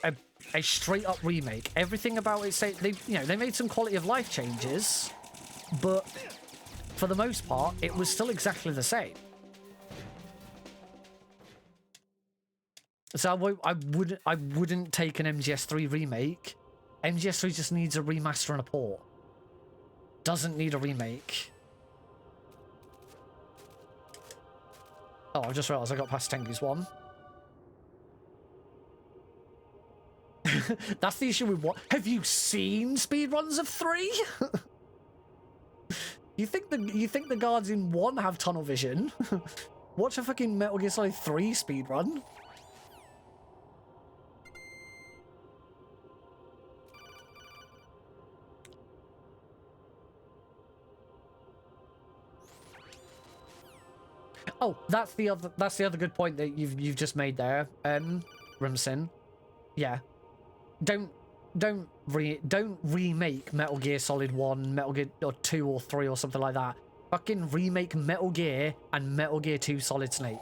a straight up remake. Everything about it, they made some quality of life changes, but for the most part, it was still exactly the same. So I wouldn't take an MGS3 remake. MGS3 just needs a remaster and a port. Doesn't need a remake. Oh, I just realised I got past Tengu's one. That's the issue with what? Have you seen speedruns of 3? You think the guards in 1 have tunnel vision? Watch a fucking Metal Gear Solid 3 speedrun. Oh, that's the other good point that you've just made there, Rimson. Yeah. Don't remake Metal Gear Solid 1, Metal Gear or 2 or 3 or something like that. Fucking remake Metal Gear and Metal Gear 2 Solid Snake.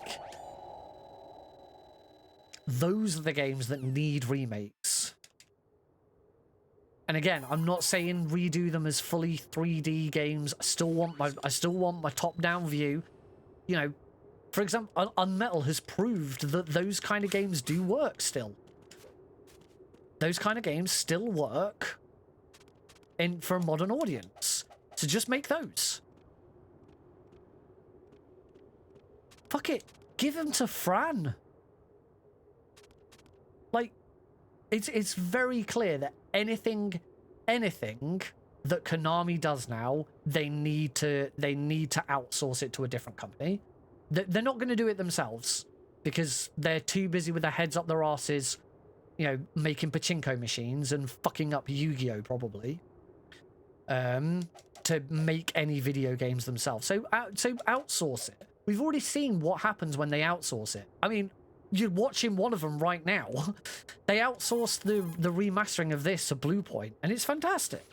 Those are the games that need remakes. And again, I'm not saying redo them as fully 3D games. I still want my top-down view. You know, for example, Unmetal has proved that those kind of games do work still. Those kind of games still work for a modern audience. So just make those. Fuck it. Give them to Fran. Like, it's very clear that anything that Konami does now, they need to outsource it to a different company. They're not going to do it themselves because they're too busy with their heads up their asses, you know, making pachinko machines and fucking up Yu-Gi-Oh! Probably, to make any video games themselves. So outsource it. We've already seen what happens when they outsource it. I mean, you're watching one of them right now. They outsourced the remastering of this to Bluepoint, and it's fantastic.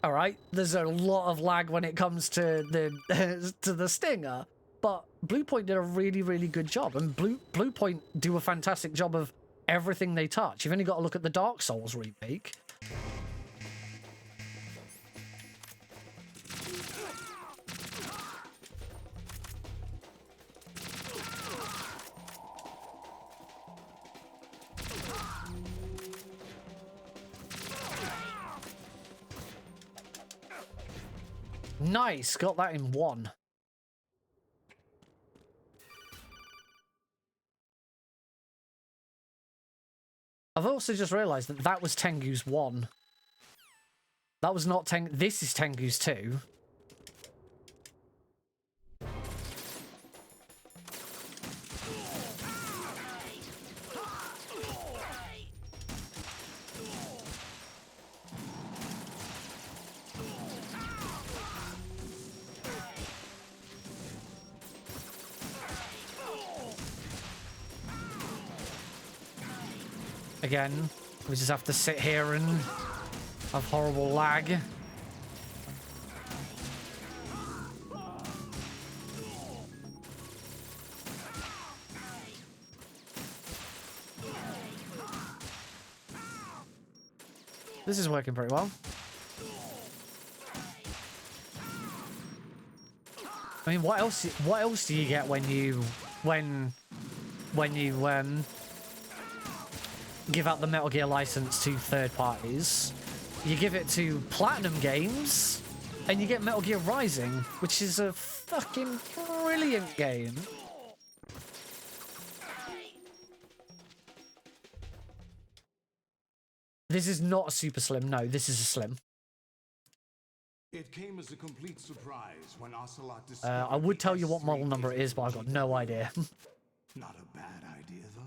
All right, there's a lot of lag when it comes to the Stinger, but Bluepoint did a really, really good job, and Bluepoint do a fantastic job of everything they touch. You've only got to look at the Dark Souls remake. Nice, got that in one. I've also just realized that was Tengu's 1. That was not this is Tengu's 2. Again, we just have to sit here and have horrible lag. This is working pretty well. I mean, what else do you get when you give out the Metal Gear license to third parties? You give it to Platinum Games, and you get Metal Gear Rising, which is a fucking brilliant game. This is not a super slim. No, this is a slim. It came as a complete surprise when Ocelot I would tell you what model number it is, but I've got no idea. Not a bad idea, though.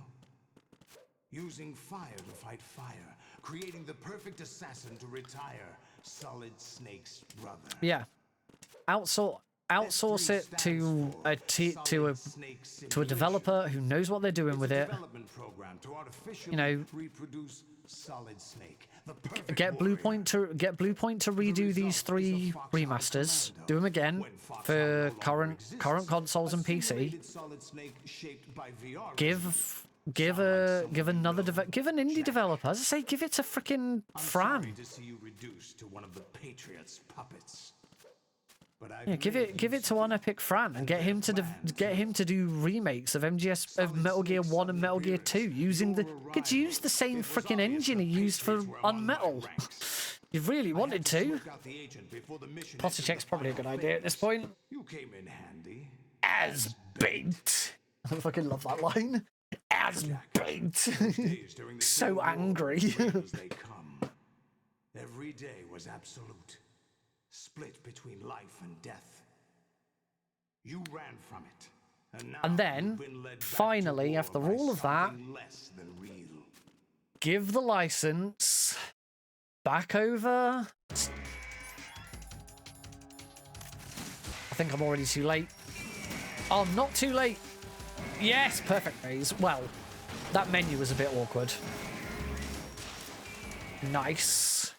Using fire to fight fire, creating the perfect assassin to retire Solid Snake's brother. Yeah, outsource it to a developer who knows what they're doing with it. You know, Solid Snake, get Bluepoint to redo these 3 remasters. Do them again for current consoles and PC. Give an indie developer. As I say, give it to frickin' Fran. Yeah, give it to Unepic Fran and get him to do remakes of Metal Gear 1 and Metal Gear 2 using could use the same frickin' engine he used for Unmetal. You really wanted to. Posture check's probably a good idea at this point. You came in handy. As bait. I fucking love that line. As bait. So angry. Every day was absolute. Split between life and death. You ran from it. And then, finally, after all of that, give the license back over. I think I'm already too late. Oh, not too late. Yes, perfect raise. Well, that menu was a bit awkward. Nice.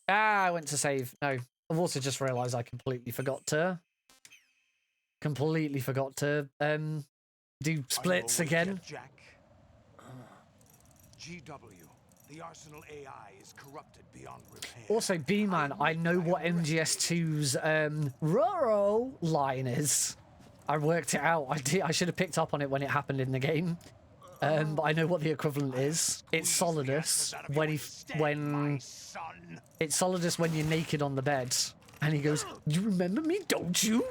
Ah, I went to save. No, I've also just realized I completely forgot to do splits again. Jack? GW, the Arsenal AI is corrupted beyond repair. Also, B-Man, I know what MGS2's Roro line is. I worked it out. I should have picked up on it when it happened in the game. But I know what the equivalent is. It's Solidus it's Solidus when you're naked on the bed, and he goes, "You remember me, don't you?"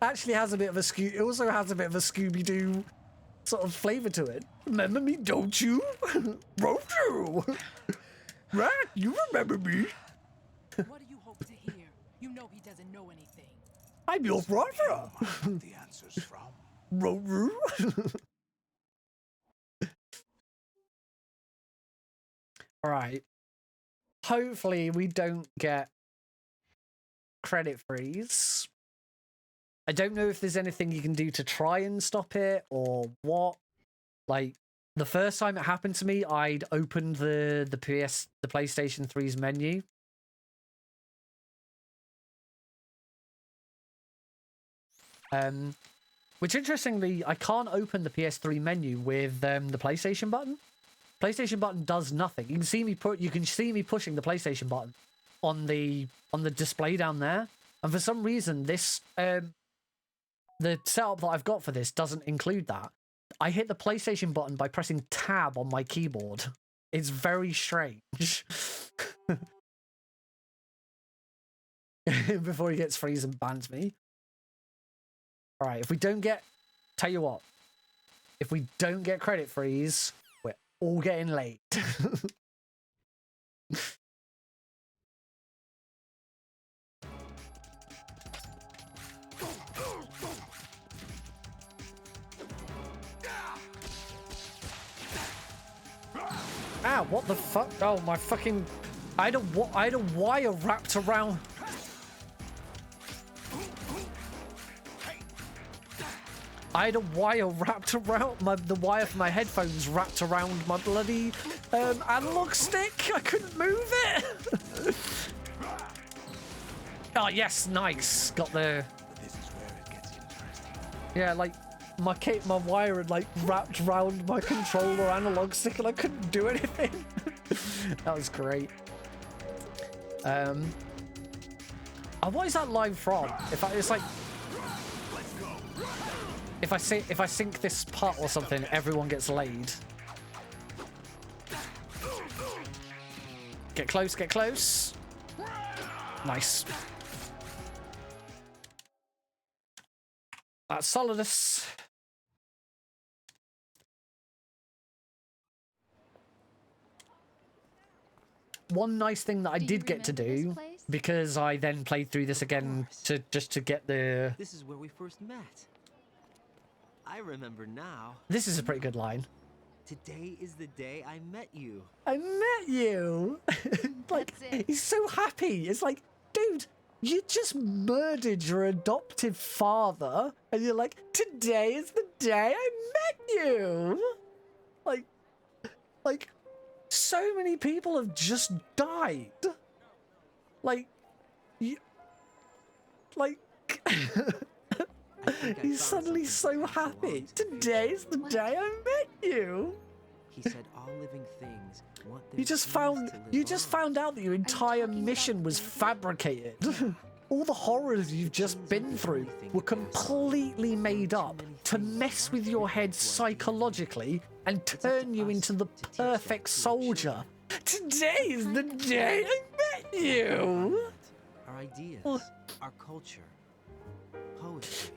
Actually has a bit of a it also has a bit of a Scooby-Doo sort of flavor to it. Remember me, don't you? Won't you? Right, you remember me. What do you hope to hear? You know he doesn't know anything. I'm your brother. The answers from. Roru. All right. Hopefully we don't get credit freeze. I don't know if there's anything you can do to try and stop it or what. Like, the first time it happened to me, I'd opened the PlayStation 3's menu. Which interestingly, I can't open the PS3 menu with the PlayStation button. PlayStation button does nothing. You can see me pushing the PlayStation button on the display down there. And for some reason, this the setup that I've got for this doesn't include that. I hit the PlayStation button by pressing tab on my keyboard. It's very strange. Before he gets freeze and bans me. All right, if we don't get, tell you what, if we don't get credit freeze, we're all getting late. Ah, what the fuck? Oh, my fucking... I had a wire wrapped around... I had a wire wrapped around... The wire for my headphones wrapped around my bloody analog stick. I couldn't move it. Oh, yes, nice. Got the... This is where it gets interesting. Yeah, like... My wire had like wrapped around my controller analog stick and I couldn't do anything. That was great. What is that line from? It's like if I sink this putt or something, everyone gets laid. Get close, get close. Nice. That's Solidus. One nice thing that I did get to do, because I then played through this again to get the... This is where we first met. I remember now. This is a pretty good line. Today is the day I met you. I met you! Like, he's so happy. It's like, dude, you just murdered your adoptive father, and you're like, today is the day I met you! Like, so many people have just died. Like, he's suddenly so happy. Today is the day I met you. He said all living things want their You just found out that your entire mission was fabricated. All the horrors you've just been through were completely made up to mess with your head psychologically and turn you into the perfect soldier. Today is the day I met you. Our ideas, our culture, poetry.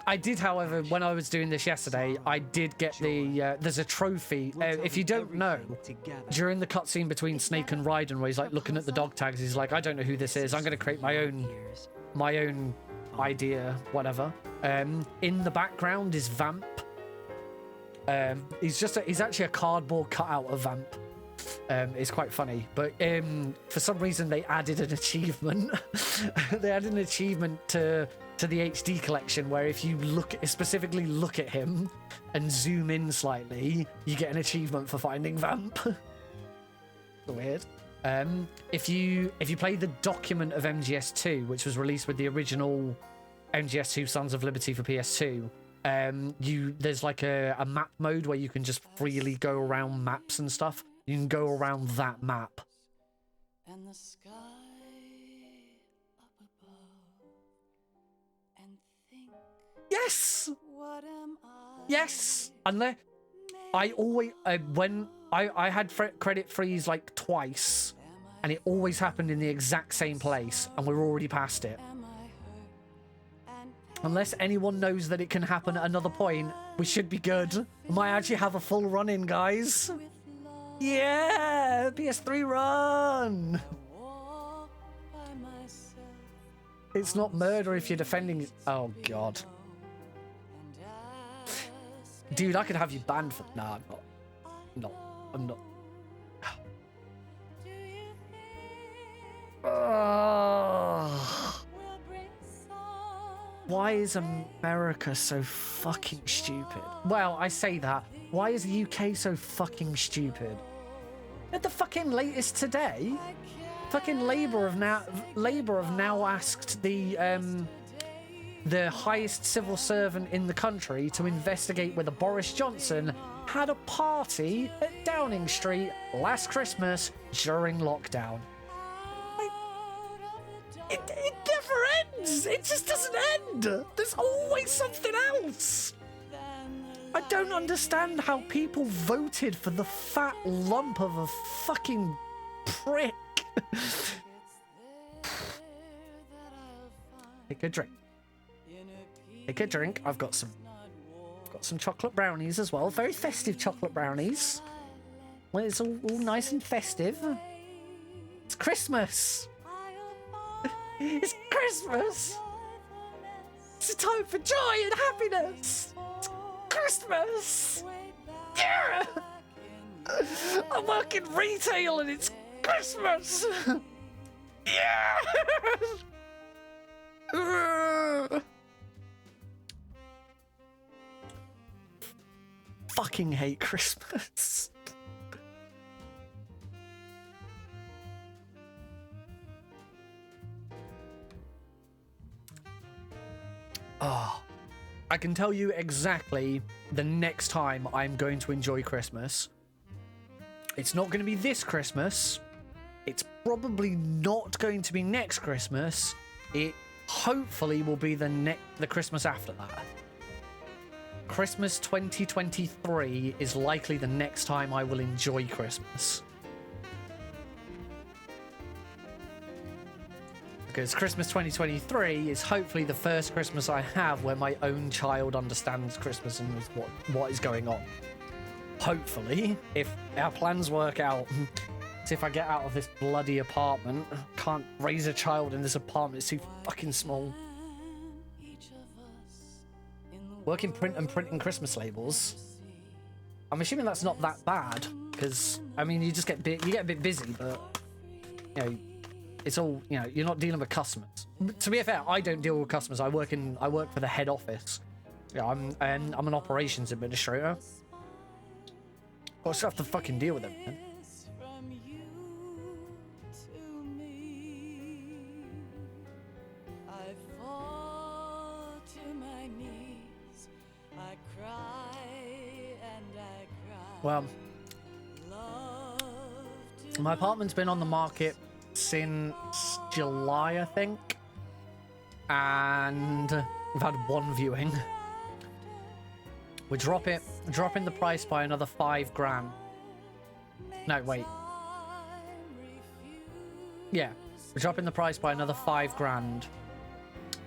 I did, however, when I was doing this yesterday, I did get the there's a trophy. If you don't know, during the cutscene between Snake and Raiden, where he's like looking at the dog tags, he's like, I don't know who this is. I'm going to create my own idea, whatever. In the background is Vamp. He's actually a cardboard cutout of Vamp. It's quite funny, but for some reason they added an achievement. They added an achievement to the HD collection where if you specifically look at him and zoom in slightly, you get an achievement for finding Vamp. Weird. If you play the document of MGS2, which was released with the original MGS2 Sons of Liberty for PS2, there's like a map mode where you can just freely go around maps and stuff. You can go around that map. And the sky up above and think, Yes! what am I? Yes! And I always, when I had credit freeze like twice, and it always happened in the exact same place, and we're already past it. Am I hurt and Unless anyone knows that it can happen at another point, we should be good. We might actually have a full run-in, guys. with love Yeah! PS3 run! walk by myself? It's not murder if you're defending... Oh, God. And ask, Dude, I could have you banned for... Nah, I'm not. No, I'm not. do you think Ugh. we'll bring some? Why is America so fucking stupid? Well, I say that. Why is the UK so fucking stupid? At the fucking latest today, fucking Labour have now asked the highest civil servant in the country to investigate whether Boris Johnson had a party at Downing Street last Christmas during lockdown. It never ends. It just doesn't end. There's always something else. I don't understand how people voted for the fat lump of a fucking prick. Take a drink. Take a drink. I've got some chocolate brownies as well. Very festive chocolate brownies. Well, it's all nice and festive. It's Christmas. It's Christmas. It's a time for joy and happiness. It's Christmas. Yeah. I work in retail and it's Christmas. Yeah. Fucking hate Christmas. Oh, I can tell you exactly the next time I'm going to enjoy Christmas. It's not going to be this Christmas. It's probably not going to be next Christmas. It hopefully will be the Christmas after that. Christmas 2023 is likely the next time I will enjoy Christmas. Because Christmas 2023 is hopefully the first Christmas I have where my own child understands Christmas and knows what is going on. Hopefully, if our plans work out. So if I get out of this bloody apartment, can't raise a child in this apartment, it's too fucking small. Working printing Christmas labels. I'm assuming that's not that bad, because I mean you just get a bit busy, but you know, it's all, you know, you're not dealing with customers. To be fair, I don't deal with customers. I work for the head office. Yeah, I'm an operations administrator. I just have to fucking deal with them, man. From you to me, I fall to my knees, I cry and I cry. Well, Love to my apartment's been on the market since July, I think, and we've had one viewing. We're dropping the price by another $5,000. No, wait. Yeah, we're dropping the price by another $5,000,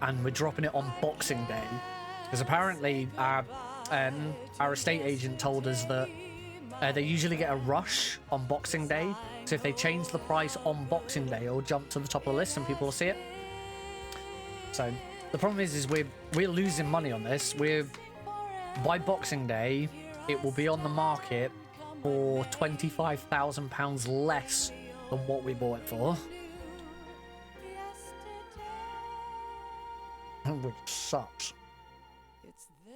and we're dropping it on Boxing Day, because apparently our estate agent told us that they usually get a rush on Boxing Day. So if they change the price on Boxing Day, it'll jump to the top of the list and people will see it. So the problem is we're losing money on this. By Boxing Day, it will be on the market for £25,000 less than what we bought it for. Which sucks. It's there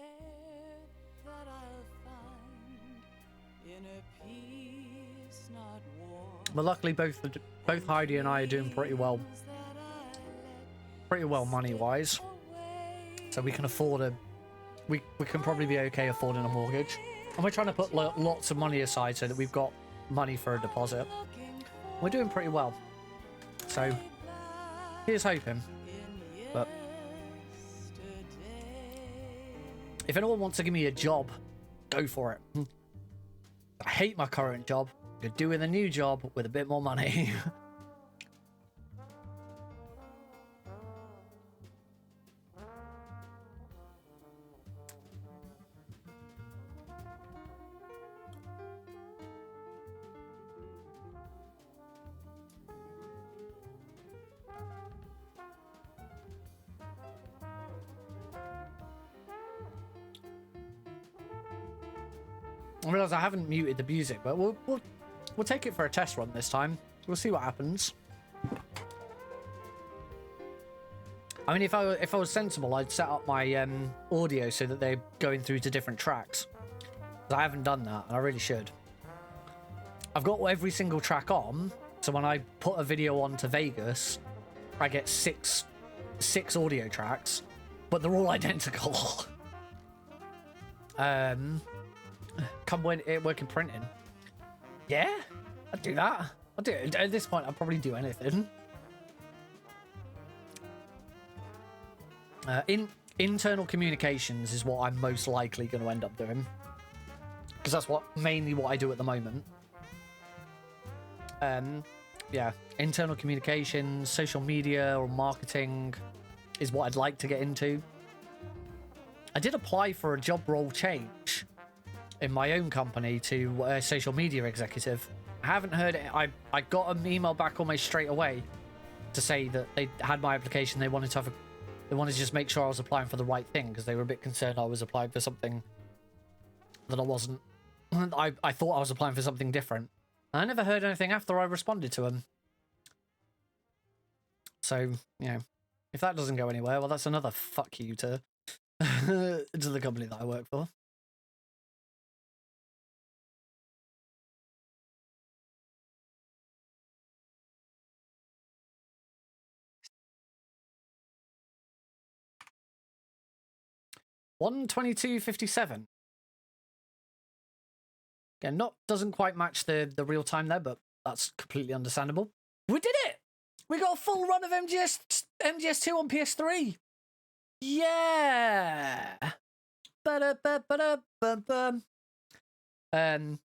that I'll find inner peace, not war. But luckily, both Heidi and I are doing pretty well money-wise, so we can afford we can probably be okay affording a mortgage, and we're trying to put lots of money aside so that we've got money for a deposit. We're doing pretty well, so here's hoping. But if anyone wants to give me a job, go for it. I hate my current job. Could do with a new job with a bit more money. I realise I haven't muted the music, but we'll take it for a test run this time. We'll see what happens. I mean, if I was sensible, I'd set up my audio so that they're going through to different tracks. But I haven't done that, and I really should. I've got every single track on, so when I put a video onto Vegas, I get six audio tracks, but they're all identical. Come when it work in printing. Yeah, I'd do that. I'd do it. At this point, I'd probably do anything. Internal communications is what I'm most likely going to end up doing, because that's mainly what I do at the moment. Yeah, internal communications, social media, or marketing is what I'd like to get into. I did apply for a job role change in my own company to a social media executive. I haven't heard it. I got an email back almost straight away to say that they had my application. They wanted to just make sure I was applying for the right thing, because they were a bit concerned I was applying for something that I wasn't. I thought I was applying for something different. I never heard anything after I responded to them. So, you know, if that doesn't go anywhere, well, that's another fuck you to to the company that I work for. $1:22:57. Again, doesn't quite match the real time there, but that's completely understandable. We did it! We got a full run of MGS2 on PS3. Yeah.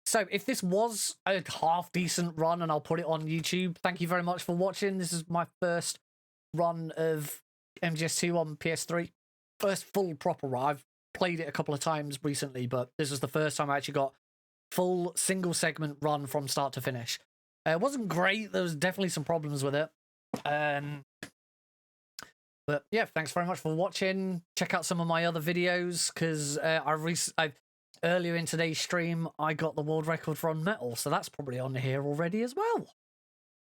So if this was a half decent run, and I'll put it on YouTube, thank you very much for watching. This is my first run of MGS2 on PS3. First full proper run. I've played it a couple of times recently, but this was the first time I actually got full single segment run from start to finish. It wasn't great. There was definitely some problems with it. But yeah, thanks very much for watching. Check out some of my other videos, because earlier in today's stream, I got the world record for on metal, so that's probably on here already as well.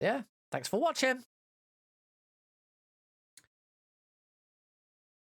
Yeah, thanks for watching.